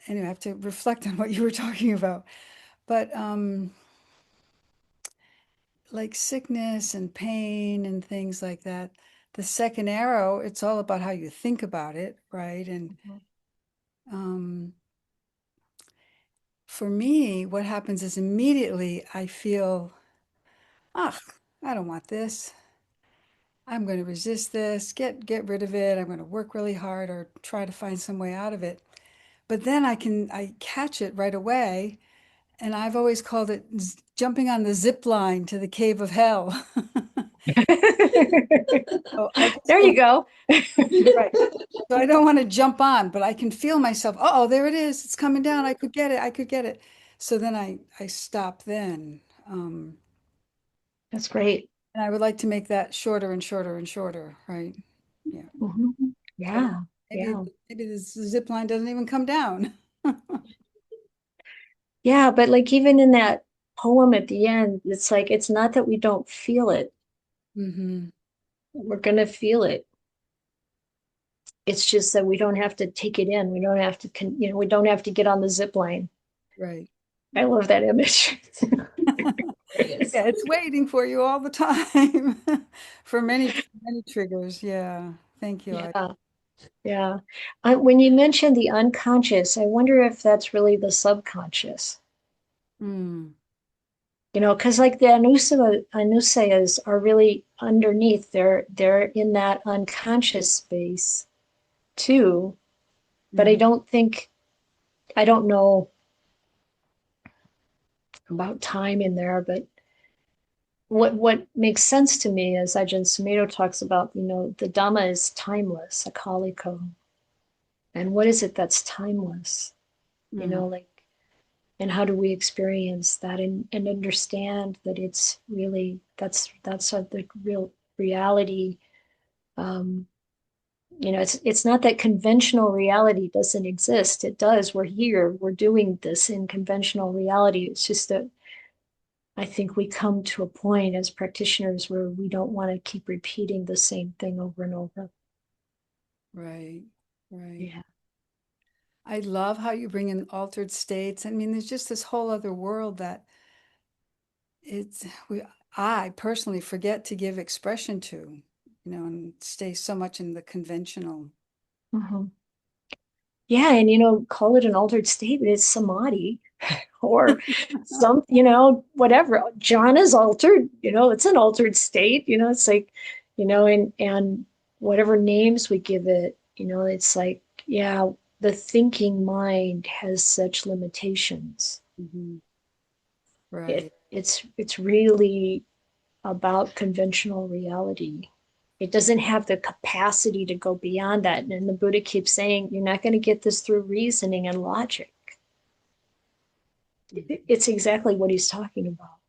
Anyway, I have to reflect on what you were talking about. But like sickness and pain and things like that, the second arrow, it's all about how you think about it, right? And um, for me, what happens is immediately I feel, ah, I don't want this. I'm going to resist this, get rid of it. I'm going to work really hard or try to find some way out of it. But then I catch it right away, and I've always called it jumping on the zip line to the cave of hell. So I just There you don't, go. right. So I don't want to jump on, but I can feel myself, oh, there it is. It's coming down. I could get it. I could get it. So then I stop then. Um, That's great. and I would like to make that shorter and shorter and shorter, right? Yeah. Mhm. So Yeah, maybe yeah. maybe the zip line doesn't even come down. Yeah, but like even in that poem at the end, it's like it's not that we don't feel it. Hmm. We're gonna feel it. It's just that we don't have to take it in. We don't have to, we don't have to get on the zip line. Right. I love that image. Yes. Yeah, it's waiting for you all the time for many triggers. Yeah. Thank you. Yeah, yeah. When you mentioned the unconscious, I wonder if that's really the subconscious. Mm, Because like the anusayas are really underneath. They're in that unconscious space too. But mhm. I don't know about time in there, but what makes sense to me is Ajahn Sumedho talks about, the Dhamma is timeless, akaliko. And what is it that's timeless? Mhm. Like, and how do we experience that and understand that it's really the real reality. Um, it's not that conventional reality doesn't exist. It does. We're here. We're doing this in conventional reality. It's just that I think we come to a point as practitioners where we don't want to keep repeating the same thing over and over. Right. Right. Yeah. I love how you bring in altered states. I mean, there's just this whole other world that it's we I personally forget to give expression to, and stay so much in the conventional. Mhm. Yeah, and call it an altered state, but it's samadhi or whatever. Jhana is altered, it's an altered state, it's like, and whatever names we give it, it's like, yeah, the thinking mind has such limitations. Mhm. It Right. it's really about conventional reality. It doesn't have the capacity to go beyond that. And the Buddha keeps saying, you're not going to get this through reasoning and logic. Mhm. It's exactly what he's talking about.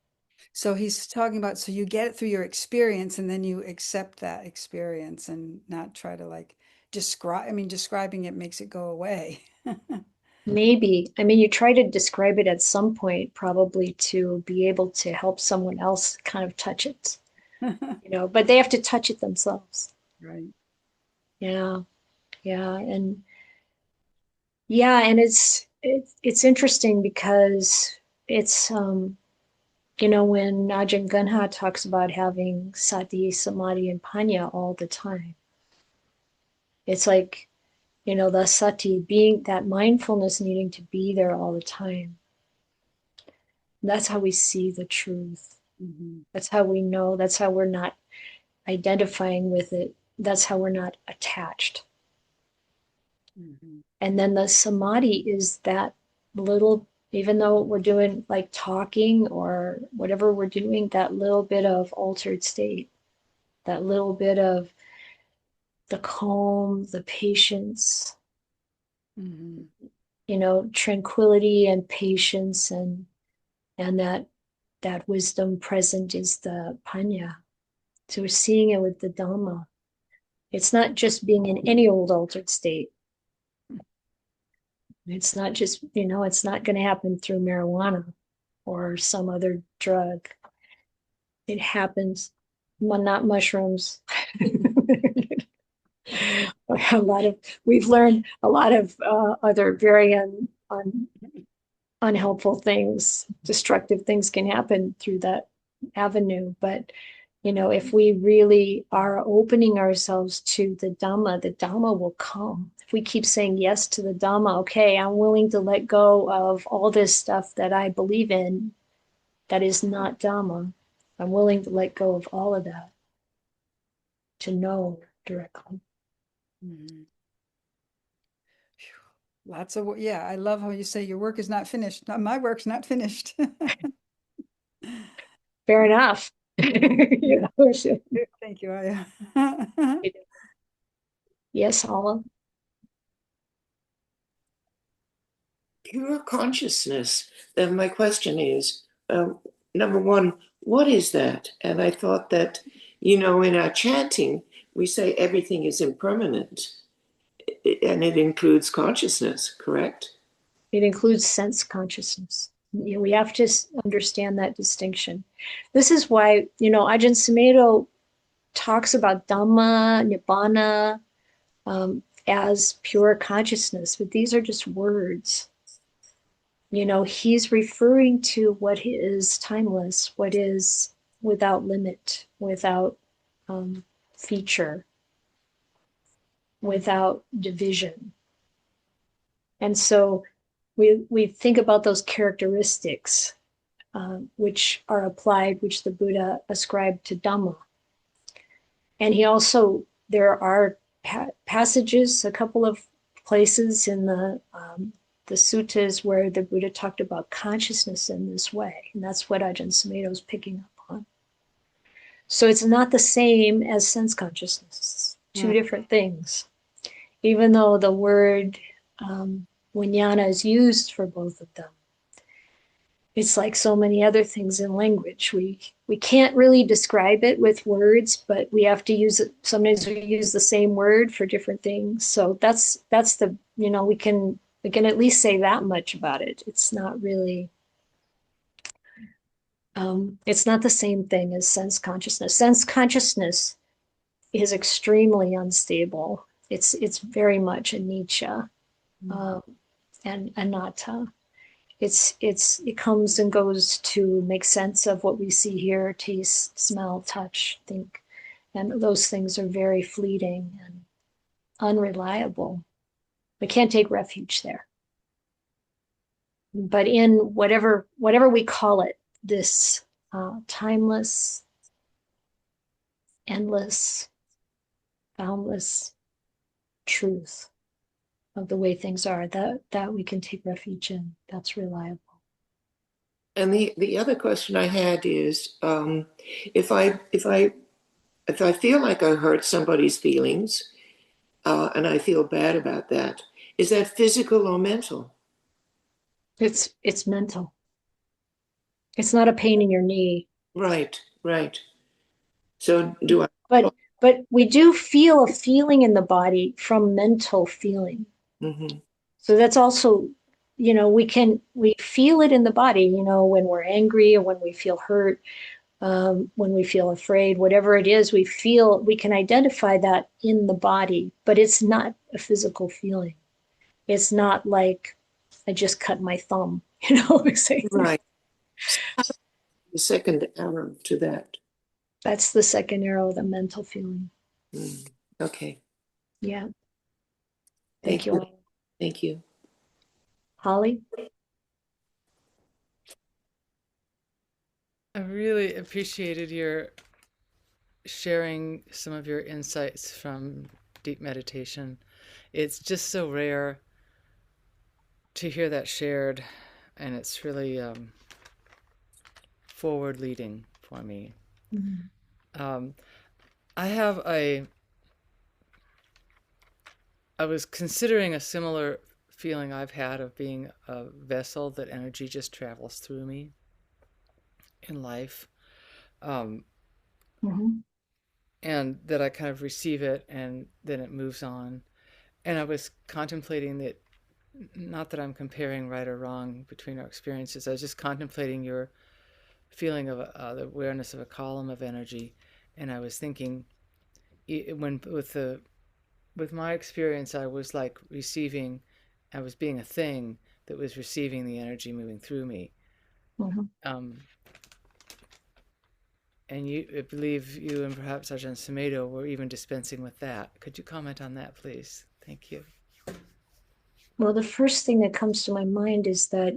So he's talking about, so you get it through your experience and then you accept that experience and not try to like describe, I mean, describing it makes it go away. Maybe, I mean, you try to describe it at some point, probably to be able to help someone else kind of touch it, but they have to touch it themselves. Right. Yeah, yeah. And yeah, and it's interesting because it's when Ajahn Gunha talks about having sati, samadhi, and panya all the time, it's like, the sati being that mindfulness needing to be there all the time. That's how we see the truth. Mhm. That's how we know. That's how we're not identifying with it. That's how we're not attached. Mhm. And then the samadhi is that little, even though we're doing like talking or whatever we're doing, that little bit of altered state. that little bit of the calm, the patience, Mhm. tranquility and patience, and that wisdom present is the panya. So we're seeing it with the Dhamma. It's not just being in any old altered state. It's not just, it's not going to happen through marijuana or some other drug. It happens, not mushrooms. We've learned a lot of other very unhelpful things, destructive things can happen through that avenue. But if we really are opening ourselves to the Dhamma will come. If we keep saying yes to the Dhamma, okay, I'm willing to let go of all this stuff that I believe in that is not Dhamma. I'm willing to let go of all of that to know directly. Mhm. Lots of, yeah, I love how you say your work is not finished. My work's not finished. Fair enough. Thank you, Ayya. Yes, Hala. Pure consciousness. My question is, number one, what is that? And I thought that, in our chanting, we say everything is impermanent, and it includes consciousness, correct? It includes sense consciousness. We have to understand that distinction. This is why, Ajahn Sumedho talks about Dhamma, Nibbana, as pure consciousness, but these are just words. He's referring to what is timeless, what is without limit, without feature, without division. And so we think about those characteristics which are applied, which the Buddha ascribed to Dhamma. And there are passages, a couple of places in the suttas where the Buddha talked about consciousness in this way. And that's what Ajahn Sumedho is picking up on. So it's not the same as sense consciousness, two different things. Even though the word vijnana is used for both of them, it's like so many other things in language. We can't really describe it with words, but we have to use it. Sometimes we use the same word for different things. So that's the, we can at least say that much about it. It's not really it's not the same thing as sense consciousness. Sense consciousness is extremely unstable. It's very much anicca and anatta. It comes and goes to make sense of what we see here, taste, smell, touch, think, and those things are very fleeting and unreliable. We can't take refuge there. But in whatever we call it, this timeless, endless, boundless truth of the way things are, that we can take refuge in, that's reliable. And the other question I had is, if I feel like I hurt somebody's feelings, and I feel bad about that, is that physical or mental? It's mental. It's not a pain in your knee. Right, right. So do I? But we do feel a feeling in the body from mental feeling. Mm-hmm. So that's also, we feel it in the body, when we're angry or when we feel hurt, when we feel afraid, whatever it is, we can identify that in the body, but it's not a physical feeling. It's not like I just cut my thumb, Right. The second arrow to that. That's the second arrow, the mental feeling. Okay. Yeah. Thank Thank you you. all. Thank you. Holly? I really appreciated your sharing some of your insights from deep meditation. It's just so rare to hear that shared, and it's really forward leading for me. Mhm. I was considering a similar feeling I've had of being a vessel that energy just travels through me in life. Um, Mm-hmm. and that I kind of receive it and then it moves on. And I was contemplating that, not that I'm comparing right or wrong between our experiences, I was just contemplating your feeling of the awareness of a column of energy. And I was thinking, when with my experience, I was like receiving, I was being a thing that was receiving the energy moving through me. Mm-hmm. Um, and I believe you and perhaps Ajahn Sumedho were even dispensing with that. Could you comment on that, please? Thank you. Well, the first thing that comes to my mind is that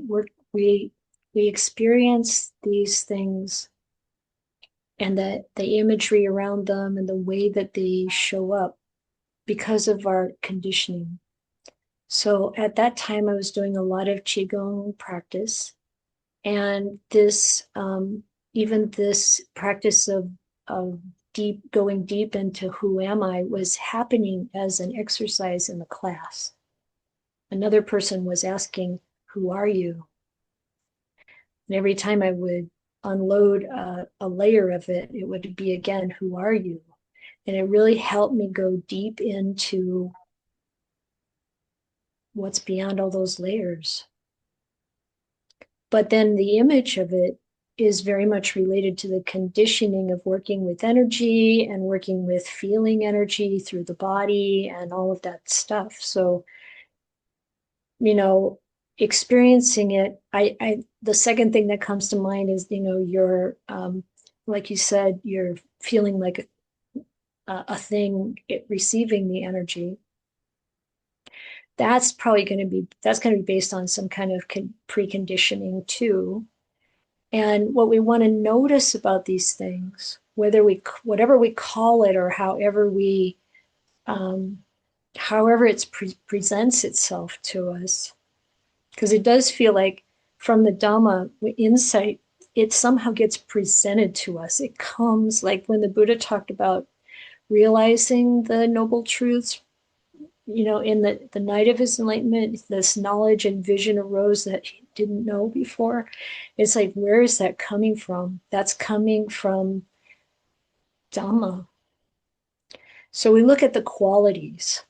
we experience these things, and that the imagery around them and the way that they show up because of our conditioning. So at that time, I was doing a lot of Qigong practice, and even this practice of going deep into who am I was happening as an exercise in the class. Another person was asking, "Who are you?" And every time I would unload a layer of it, it would be again, "Who are you?" And it really helped me go deep into what's beyond all those layers. But then the image of it is very much related to the conditioning of working with energy and working with feeling energy through the body and all of that stuff. So, experiencing it, the second thing that comes to mind is, you're, like you said, you're feeling like a thing, receiving the energy. That's going to be based on some kind of preconditioning too. And what we want to notice about these things, whatever we call it, or however it presents itself to us, because it does feel like from the Dhamma insight, it somehow gets presented to us. It comes like when the Buddha talked about realizing the noble truths, in the night of his enlightenment, this knowledge and vision arose that he didn't know before. It's like, where is that coming from? That's coming from Dhamma. So we look at the qualities,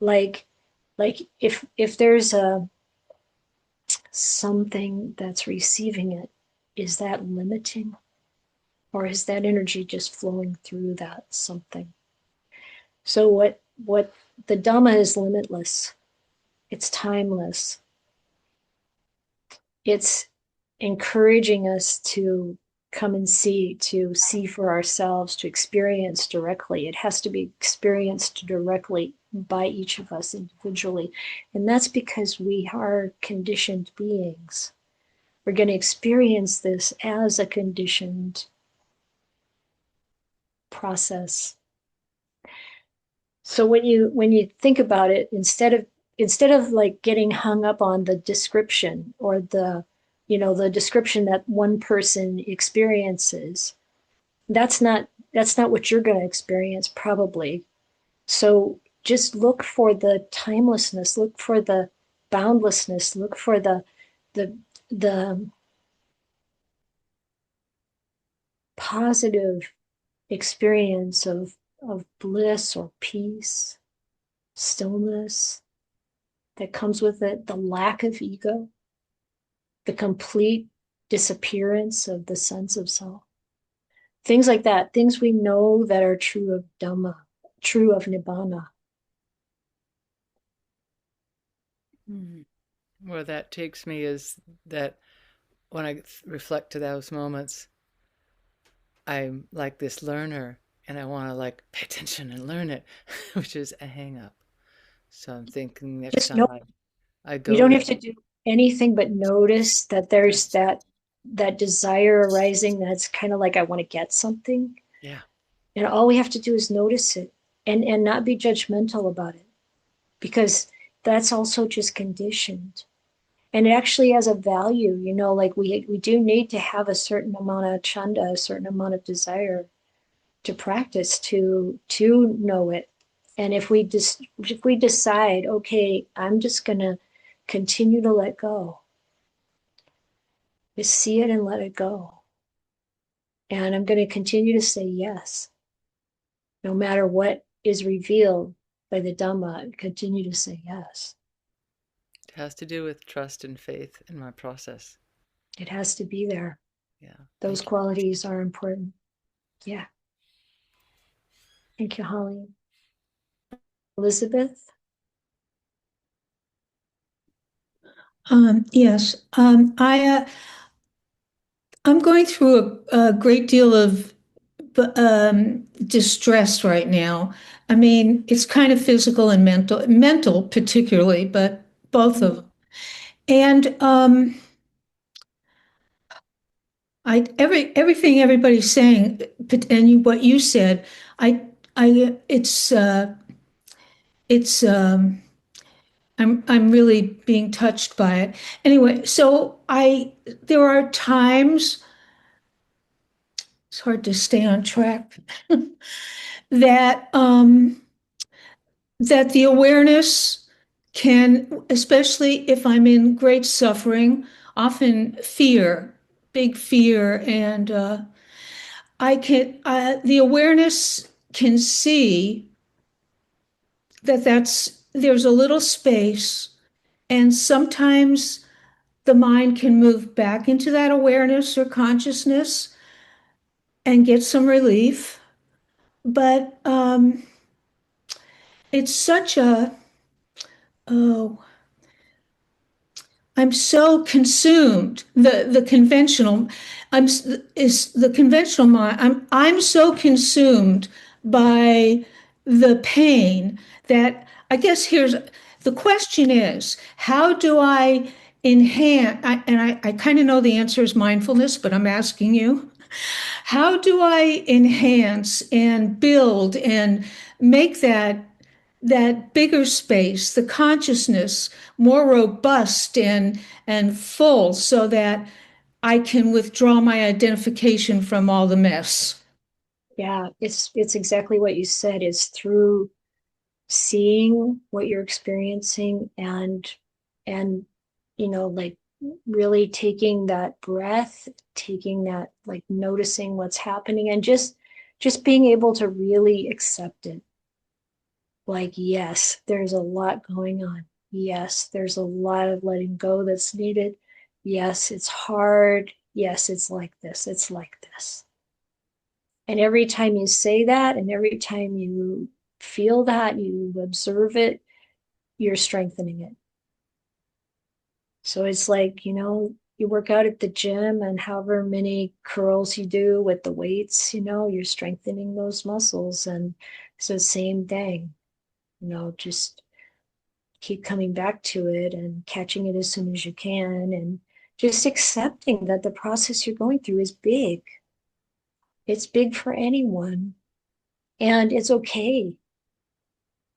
like if there's something that's receiving it, is that limiting, or is that energy just flowing through that something? So what the Dhamma is limitless. It's timeless. It's encouraging us to come and to see for ourselves, to experience directly. It has to be experienced directly by each of us individually. And that's because we are conditioned beings. We're going to experience this as a conditioned process. So when you think about it, instead of like getting hung up on the description, or the description that one person experiences, that's not what you're going to experience probably. So just look for the timelessness, look for the boundlessness, look for the the positive experience of bliss or peace, stillness that comes with it, the lack of ego, the complete disappearance of the sense of self. Things like that, things we know that are true of Dhamma, true of Nibbana. Where that takes me is that when I reflect to those moments, I'm like this learner and I want to like pay attention and learn it, which is a hang up. So I'm thinking next Just time know, I you go don't there. have to do anything but notice that there's that desire arising that's kind of like, I want to get something. Yeah. And all we have to do is notice it, and not be judgmental about it, because that's also just conditioned. And it actually has a value, like we do need to have a certain amount of chanda, a certain amount of desire. to practice to know it. And if we decide, okay, I'm just going to continue to let go, just see it and let it go. And I'm going to continue to say yes. No matter what is revealed by the Dhamma, continue to say yes. It has to do with trust and faith in my process. It has to be there. Yeah. Those qualities are important. Yeah. Thank you, Holly. Elizabeth? Yes. I'm going through a great deal of distress right now. I mean, it's kind of physical and mental particularly, but both of them. And everything everybody's saying, and what you said, it's I'm really being touched by it. Anyway, so there are times, it's hard to stay on track, that that the awareness can, especially if I'm in great suffering, often fear, big fear, and the awareness can see that there's a little space, and sometimes the mind can move back into that awareness or consciousness and get some relief. But it's such oh, I'm so consumed. The conventional, is the conventional mind. I'm so consumed by the pain that I guess the question is, how do I enhance? I kind of know the answer is mindfulness, but I'm asking you, how do I enhance and build and make that bigger space, the consciousness, more robust and full, so that I can withdraw my identification from all the mess? Yeah, it's exactly what you said. It's through seeing what you're experiencing and like really taking that breath, taking that, like noticing what's happening, and just being able to really accept it. Like, yes, there's a lot going on. Yes, there's a lot of letting go that's needed. Yes, it's hard. Yes, it's like this. It's like this. And every time you say that, and every time you feel that, you observe it, you're strengthening it. So it's like, you work out at the gym, and however many curls you do with the weights, you're strengthening those muscles. And it's the same thing, just keep coming back to it and catching it as soon as you can, and just accepting that the process you're going through is big. It's big for anyone. And it's okay.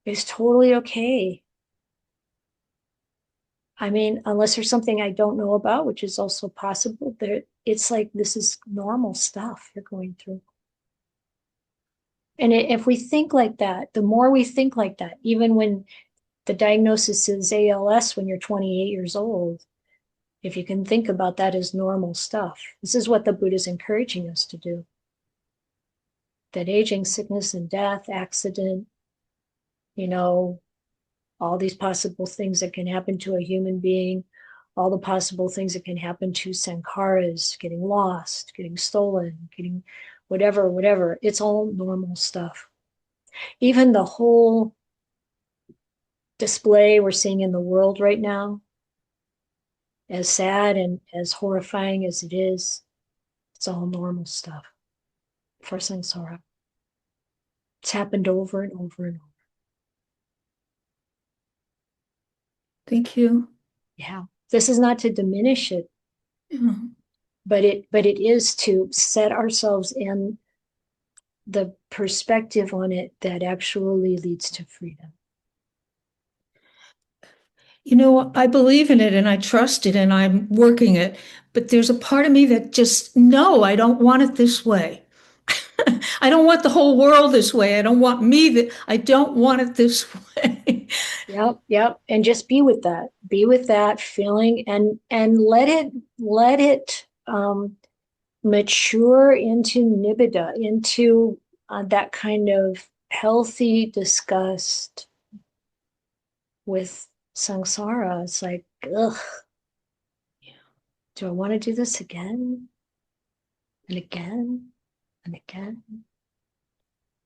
It's totally okay. I mean, unless there's something I don't know about, which is also possible, it's like, this is normal stuff you're going through. And if we think like that, the more we think like that, even when the diagnosis is ALS when you're 28 years old, if you can think about that as normal stuff, this is what the Buddha is encouraging us to do. That aging, sickness, and death, accident, all these possible things that can happen to a human being, all the possible things that can happen to sankharas, getting lost, getting stolen, getting whatever. It's all normal stuff. Even the whole display we're seeing in the world right now, as sad and as horrifying as it is, it's all normal stuff for samsara. It's happened over and over and over. Thank you. Yeah. This is not to diminish it, Yeah. but it is to set ourselves in the perspective on it that actually leads to freedom. I believe in it and I trust it and I'm working it, but there's a part of me that just, no, I don't want it this way. I don't want the whole world this way. I don't want me that I don't want it this way. Yep. And just be with that. Be with that feeling and let it mature into nibbida, into that kind of healthy disgust with samsara. It's like, ugh, do I want to do this again and again and again?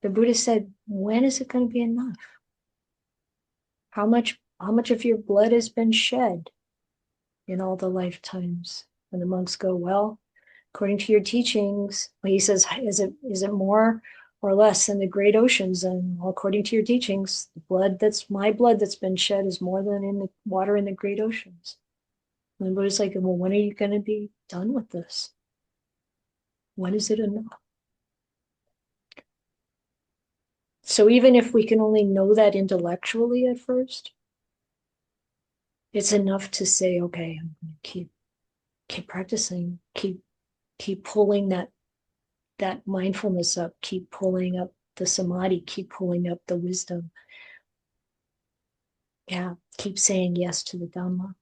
The Buddha said, when is it going to be enough? How much of your blood has been shed in all the lifetimes? And the monks go, well, according to your teachings, he says, is it more or less than the great oceans? And well, according to your teachings, my blood that's been shed is more than in the water in the great oceans. And the Buddha's like, well, when are you going to be done with this? When is it enough? So even if we can only know that intellectually at first, it's enough to say, okay, I'm going to keep practicing, keep pulling that mindfulness up, keep pulling up the samadhi, keep pulling up the wisdom. Yeah, keep saying yes to the Dhamma.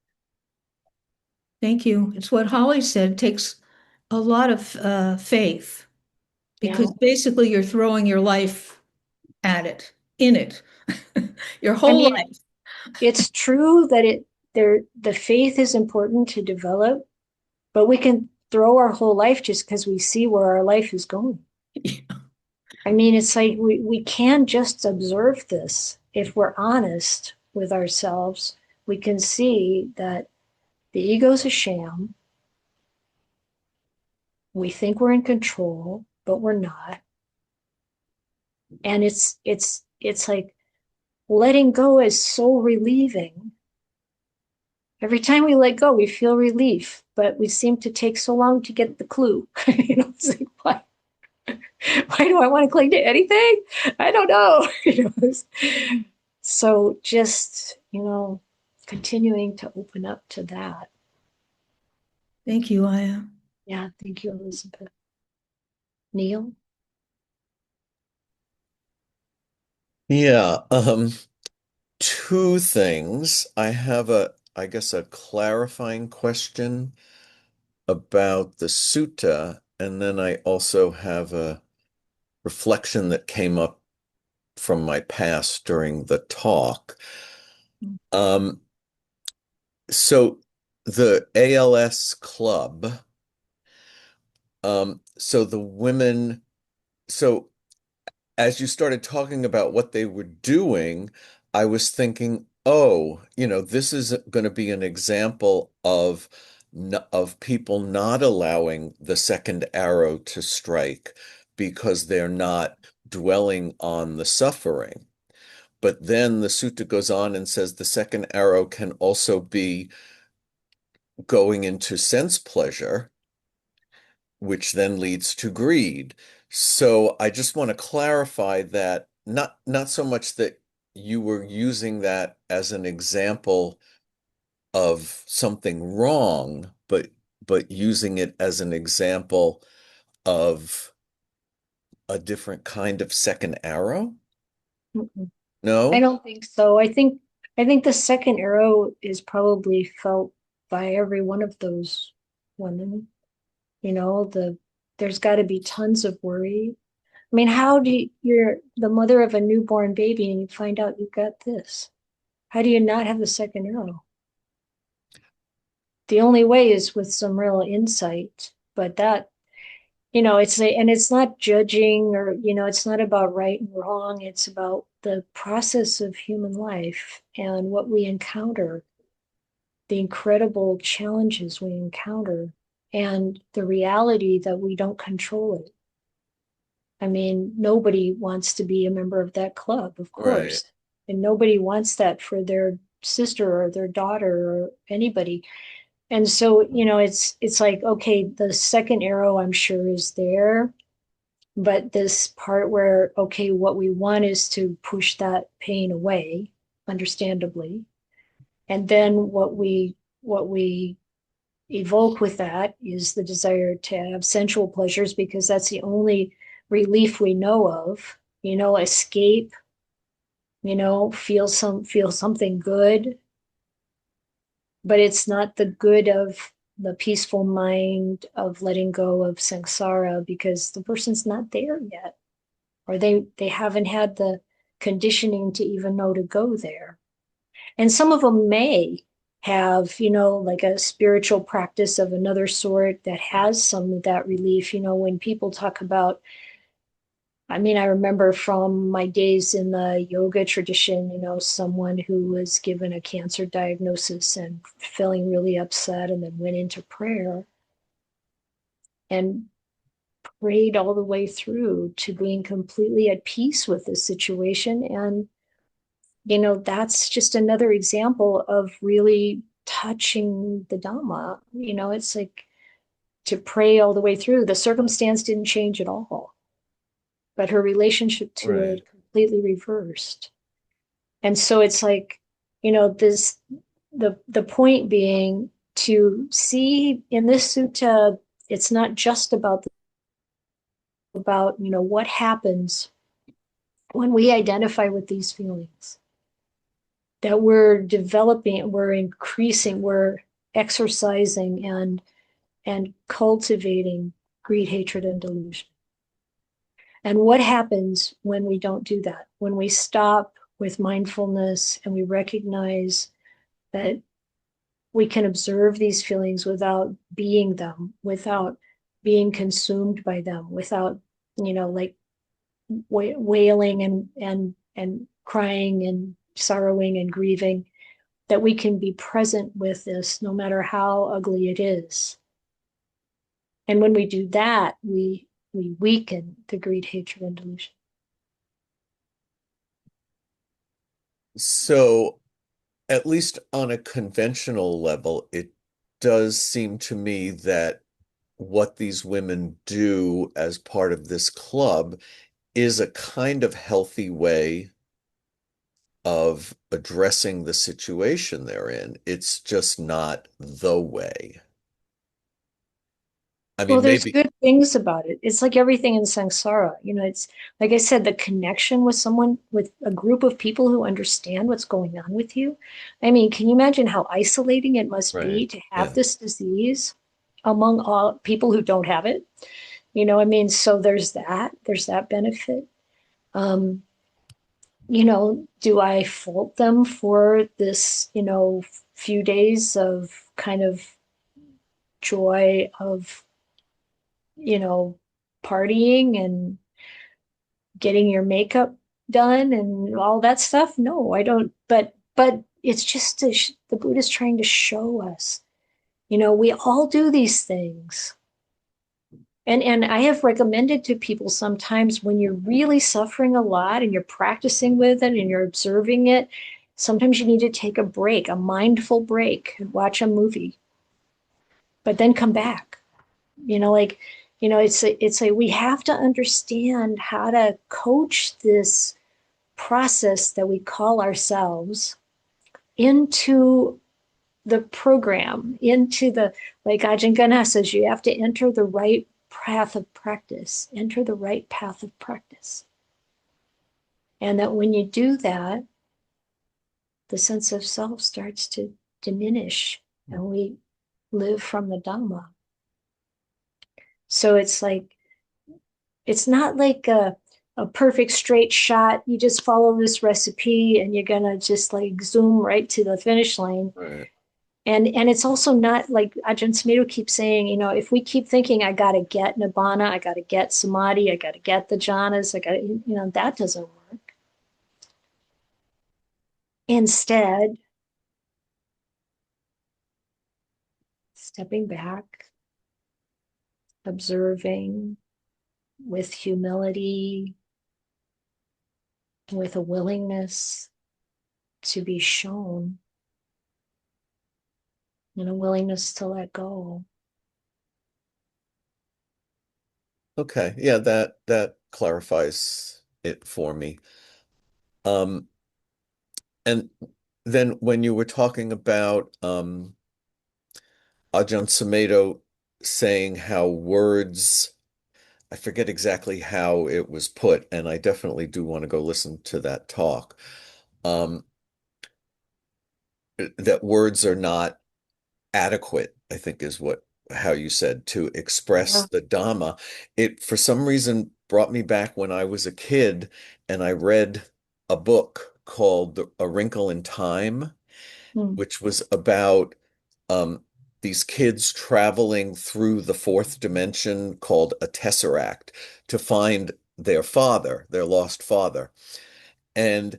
Thank you. It's what Holly said. It takes a lot of faith because basically you're throwing your life at it, in it, your whole life. It's true that the faith is important to develop, but we can throw our whole life just because we see where our life is going. Yeah. I mean, it's like we can just observe this. If we're honest with ourselves, we can see that the ego's a sham. We think we're in control, but we're not. And it's like letting go is so relieving. Every time we let go, we feel relief, but we seem to take so long to get the clue. It's like, why do I want to cling to anything? I don't know. So just, continuing to open up to that. Thank you, Ayya. Yeah, thank you, Elizabeth. Neil? Yeah, two things. I have I guess, a clarifying question about the sutta, and then I also have a reflection that came up from my past during the talk. Um, so the ALS club, so the women, so as you started talking about what they were doing, I was thinking, oh, this is going to be an example of people not allowing the second arrow to strike because they're not dwelling on the suffering. But then the sutta goes on and says the second arrow can also be going into sense pleasure, which then leads to greed. So I just want to clarify that not so much that you were using that as an example of something wrong, but using it as an example of a different kind of second arrow? Mm-mm. No? I don't think so. I think the second arrow is probably felt by every one of those women. There's got to be tons of worry. I mean, how do you're the mother of a newborn baby and you find out you've got this? How do you not have the second arrow? The only way is with some real insight, but that, and it's not judging or, it's not about right and wrong. It's about the process of human life and what we encounter, the incredible challenges we encounter, and the reality that we don't control it. I mean, nobody wants to be a member of that club, of course. Right. And nobody wants that for their sister or their daughter or anybody. And so, it's like, okay, the second arrow I'm sure is there, but this part where, okay, what we want is to push that pain away, understandably. And then what we evoke with that is the desire to have sensual pleasures because that's the only relief we know of, escape, feel something good, but it's not the good of the peaceful mind of letting go of samsara because the person's not there yet, or they haven't had the conditioning to even know to go there. And some of them may have, like a spiritual practice of another sort that has some of that relief. When people talk about, I remember from my days in the yoga tradition, someone who was given a cancer diagnosis and feeling really upset and then went into prayer and prayed all the way through to being completely at peace with the situation. And, that's just another example of really touching the Dhamma. It's like to pray all the way through. The circumstance didn't change at all, but her relationship to Right. it completely reversed. And so it's like, the point being to see in this sutta, it's not just about what happens when we identify with these feelings, that we're developing, we're increasing, we're exercising and cultivating greed, hatred, and delusion. And what happens when we don't do that? When we stop with mindfulness and we recognize that we can observe these feelings without being them, without being consumed by them, without, like wailing and crying and sorrowing and grieving, that we can be present with this no matter how ugly it is. And when we do that, we weaken the greed, hatred, and delusion. So, at least on a conventional level, it does seem to me that what these women do as part of this club is a kind of healthy way of addressing the situation they're in. It's just not the way. I Well, mean, there's maybe, good things about it. It's like everything in samsara. It's like I said, the connection with someone, with a group of people who understand what's going on with you. Can you imagine how isolating it must right. be to have Yeah. this disease among all people who don't have it? So there's that benefit. Um, do I fault them for this, few days of kind of joy of, partying and getting your makeup done and all that stuff? No, I don't. But it's just the Buddha's trying to show us, we all do these things. And I have recommended to people sometimes when you're really suffering a lot and you're practicing with it and you're observing it, sometimes you need to take a break, a mindful break, and watch a movie, but then come back. Like, it's like we have to understand how to coach this process that we call ourselves into the program, into the, like Ajahn Gana says, you have to enter the right path of practice, enter the right path of practice. And that when you do that, the sense of self starts to diminish and we live from the Dhamma. So it's not like a perfect straight shot. You just follow this recipe and you're going to just like zoom right to the finish line. Right. And it's also not like Ajahn Sumedho keeps saying, if we keep thinking, I got to get Nibbana, I got to get Samadhi, I got to get the jhanas, that doesn't work. Instead, stepping back, observing with humility, with a willingness to be shown, and a willingness to let go. Okay. Yeah, that clarifies it for me. And then when you were talking about Ajahn Sumedho saying how words I forget exactly how it was put, and I definitely do want to go listen to that talk. Um, that words are not adequate, I think is what how you said to express Yeah. the Dhamma. It for some reason brought me back when I was a kid and I read a book called A Wrinkle in Time, Mm. which was about um, these kids traveling through the fourth dimension called a tesseract to find their father, their lost father. And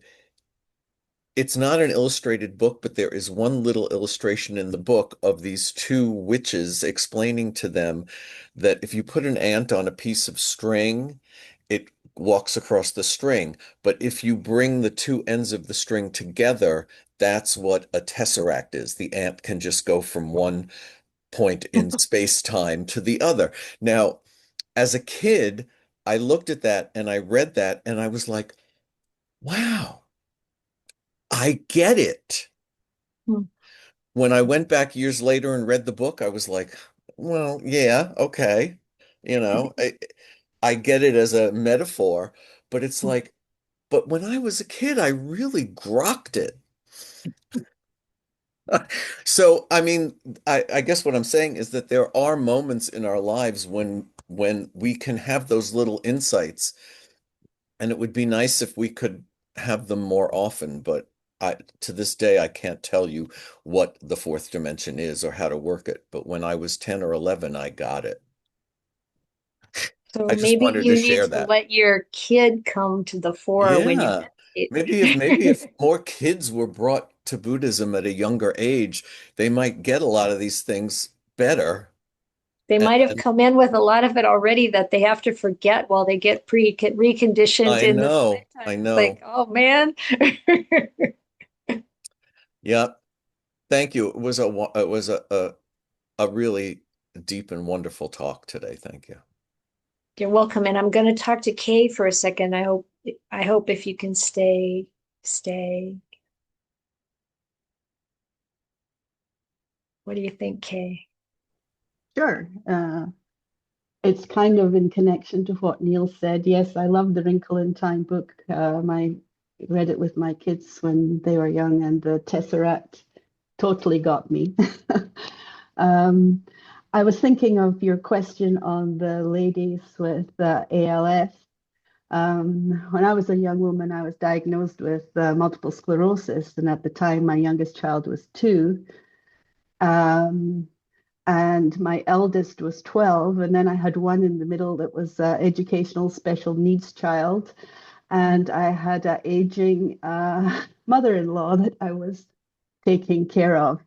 it's not an illustrated book, but there is one little illustration in the book of these two witches explaining to them that if you put an ant on a piece of string, it walks across the string. But if you bring the two ends of the string together, that's what a tesseract is. The ant can just go from one point in space-time to the other. Now, as a kid, I looked at that and I read that and I was like, wow, I get it. Mm. When I went back years later and read the book, I was like, well, yeah, okay. You know, I get it as a metaphor, but it's like, but when I was a kid, I really grokked it. So, I mean, I guess what I'm saying is that there are moments in our lives when we can have those little insights, and it would be nice if we could have them more often, but to this day, I can't tell you what the fourth dimension is or how to work it. But when I was 10 or 11, I got it. So I just maybe wanted to you need share to that. let your kid come to the fore when you Yeah. Maybe meditate. if more kids were brought to Buddhism at a younger age, they might get a lot of these things better. They might have And come in with a lot of it already that they have to forget while they get reconditioned I in this know, lifetime. I It's like, know. oh man. Yeah. Thank you. It was a really deep and wonderful talk today. Thank you. You're welcome. And I'm going to talk to Kay for a second. I hope if you can stay. What do you think, Kay? Sure. It's kind of in connection to what Neil said. Yes, I love the Wrinkle in Time book. I read it with my kids when they were young, and the Tesseract totally got me. um, I was thinking of your question on the ladies with ALS. When I was a young woman, I was diagnosed with multiple sclerosis, and at the time, my youngest child was 2. Um, and my eldest was 12, and then I had one in the middle that was educational special needs child, and I had an aging mother-in-law that I was taking care of.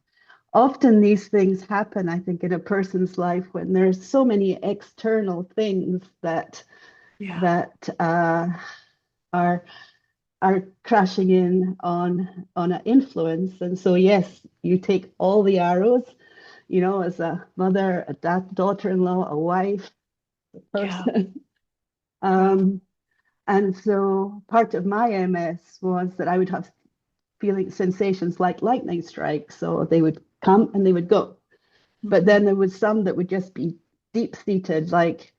Often these things happen, I think, in a person's life when there's so many external things that Yeah. that are crashing in on an influence. And so yes, you take all the arrows, as a mother, a daughter-in-law, a wife, a Yeah. person. Wow. And so part of my MS was that I would have feeling sensations like lightning strikes. So they would come and they would go. But then there was some that would just be deep-seated, like,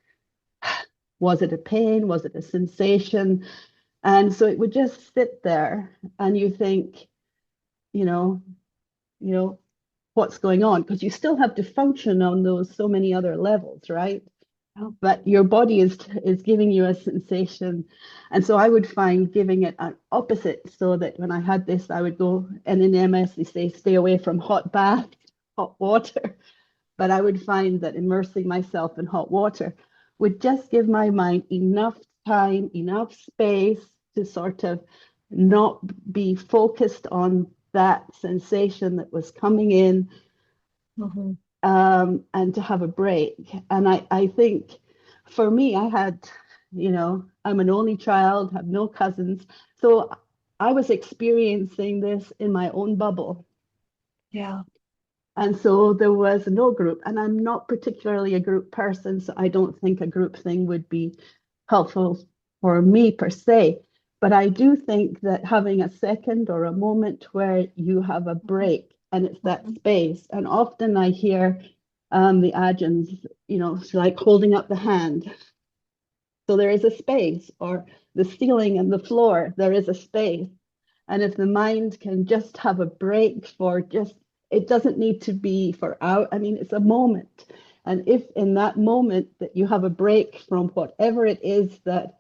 was it a pain? Was it a sensation? And so it would just sit there, and you think, you know, you know, what's going on? Because you still have to function on those so many other levels, right? Oh, But your body is giving you a sensation. And so I would find giving it an opposite, so that when I had this, I would go, and in MS, they say stay away from hot bath, hot water. But I would find that immersing myself in hot water would just give my mind enough time, enough space to sort of not be focused on that sensation that was coming in, mhm. and to have a break. And I think for me, I'm an only child, have no cousins. So I was experiencing this in my own bubble. Yeah. And so there was no group, and I'm not particularly a group person, so I don't think a group thing would be helpful for me per se. But I do think that having a second or a moment where you have a break and it's that Mhm. space, and often I hear the Ajahns, it's like holding up the hand. So there is a space, or the ceiling and the floor, there is a space. And if the mind can just have a break for just, it doesn't need to be for hours. I mean, it's a moment. And if in that moment that you have a break from whatever it is that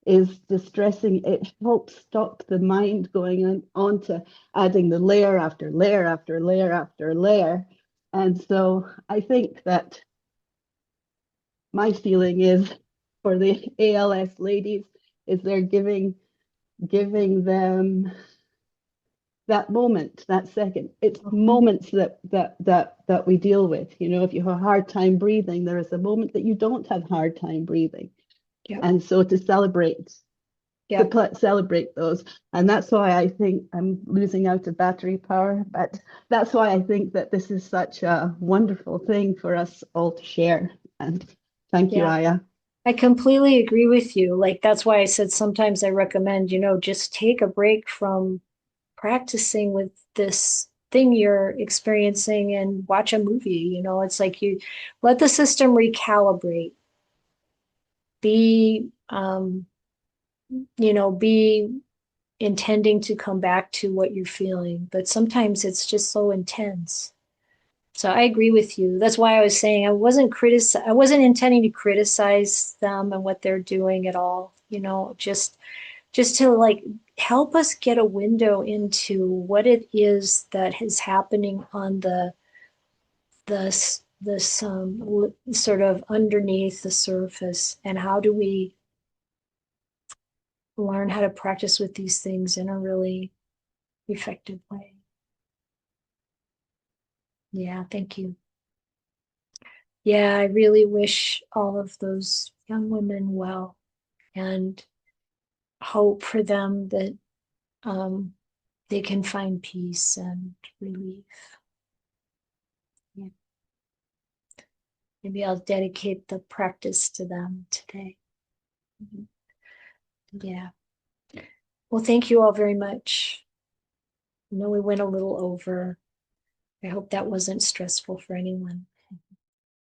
is distressing, it helps stop the mind going on to adding the layer after layer after layer after layer. And so I think that my feeling is for the ALS ladies is they're giving them that moment, that second. It's moments that we deal with. You know, if you have a hard time breathing, there is a moment that you don't have hard time breathing. Yep. And so to celebrate celebrate those. And that's why I think I'm losing out of battery power, but that's why I think that this is such a wonderful thing for us all to share. And thank you, Ayya. I completely agree with you. Like, that's why I said sometimes I recommend, you know, just take a break from practicing with this thing you're experiencing and watch a movie. You know, it's like you let the system recalibrate. Be you know, be intending to come back to what you're feeling, but sometimes it's just so intense. So I agree with you. That's why I was saying I wasn't intending to criticize them and what they're doing at all. You know, just to like help us get a window into what it is that is happening on the sort of underneath the surface, and how do we learn how to practice with these things in a really effective way. Yeah, thank you. Yeah, I really wish all of those young women well, and hope for them that they can find peace and relief. Yeah. Maybe I'll dedicate the practice to them today. Yeah. Well, thank you all very much. I know we went a little over. I hope that wasn't stressful for anyone.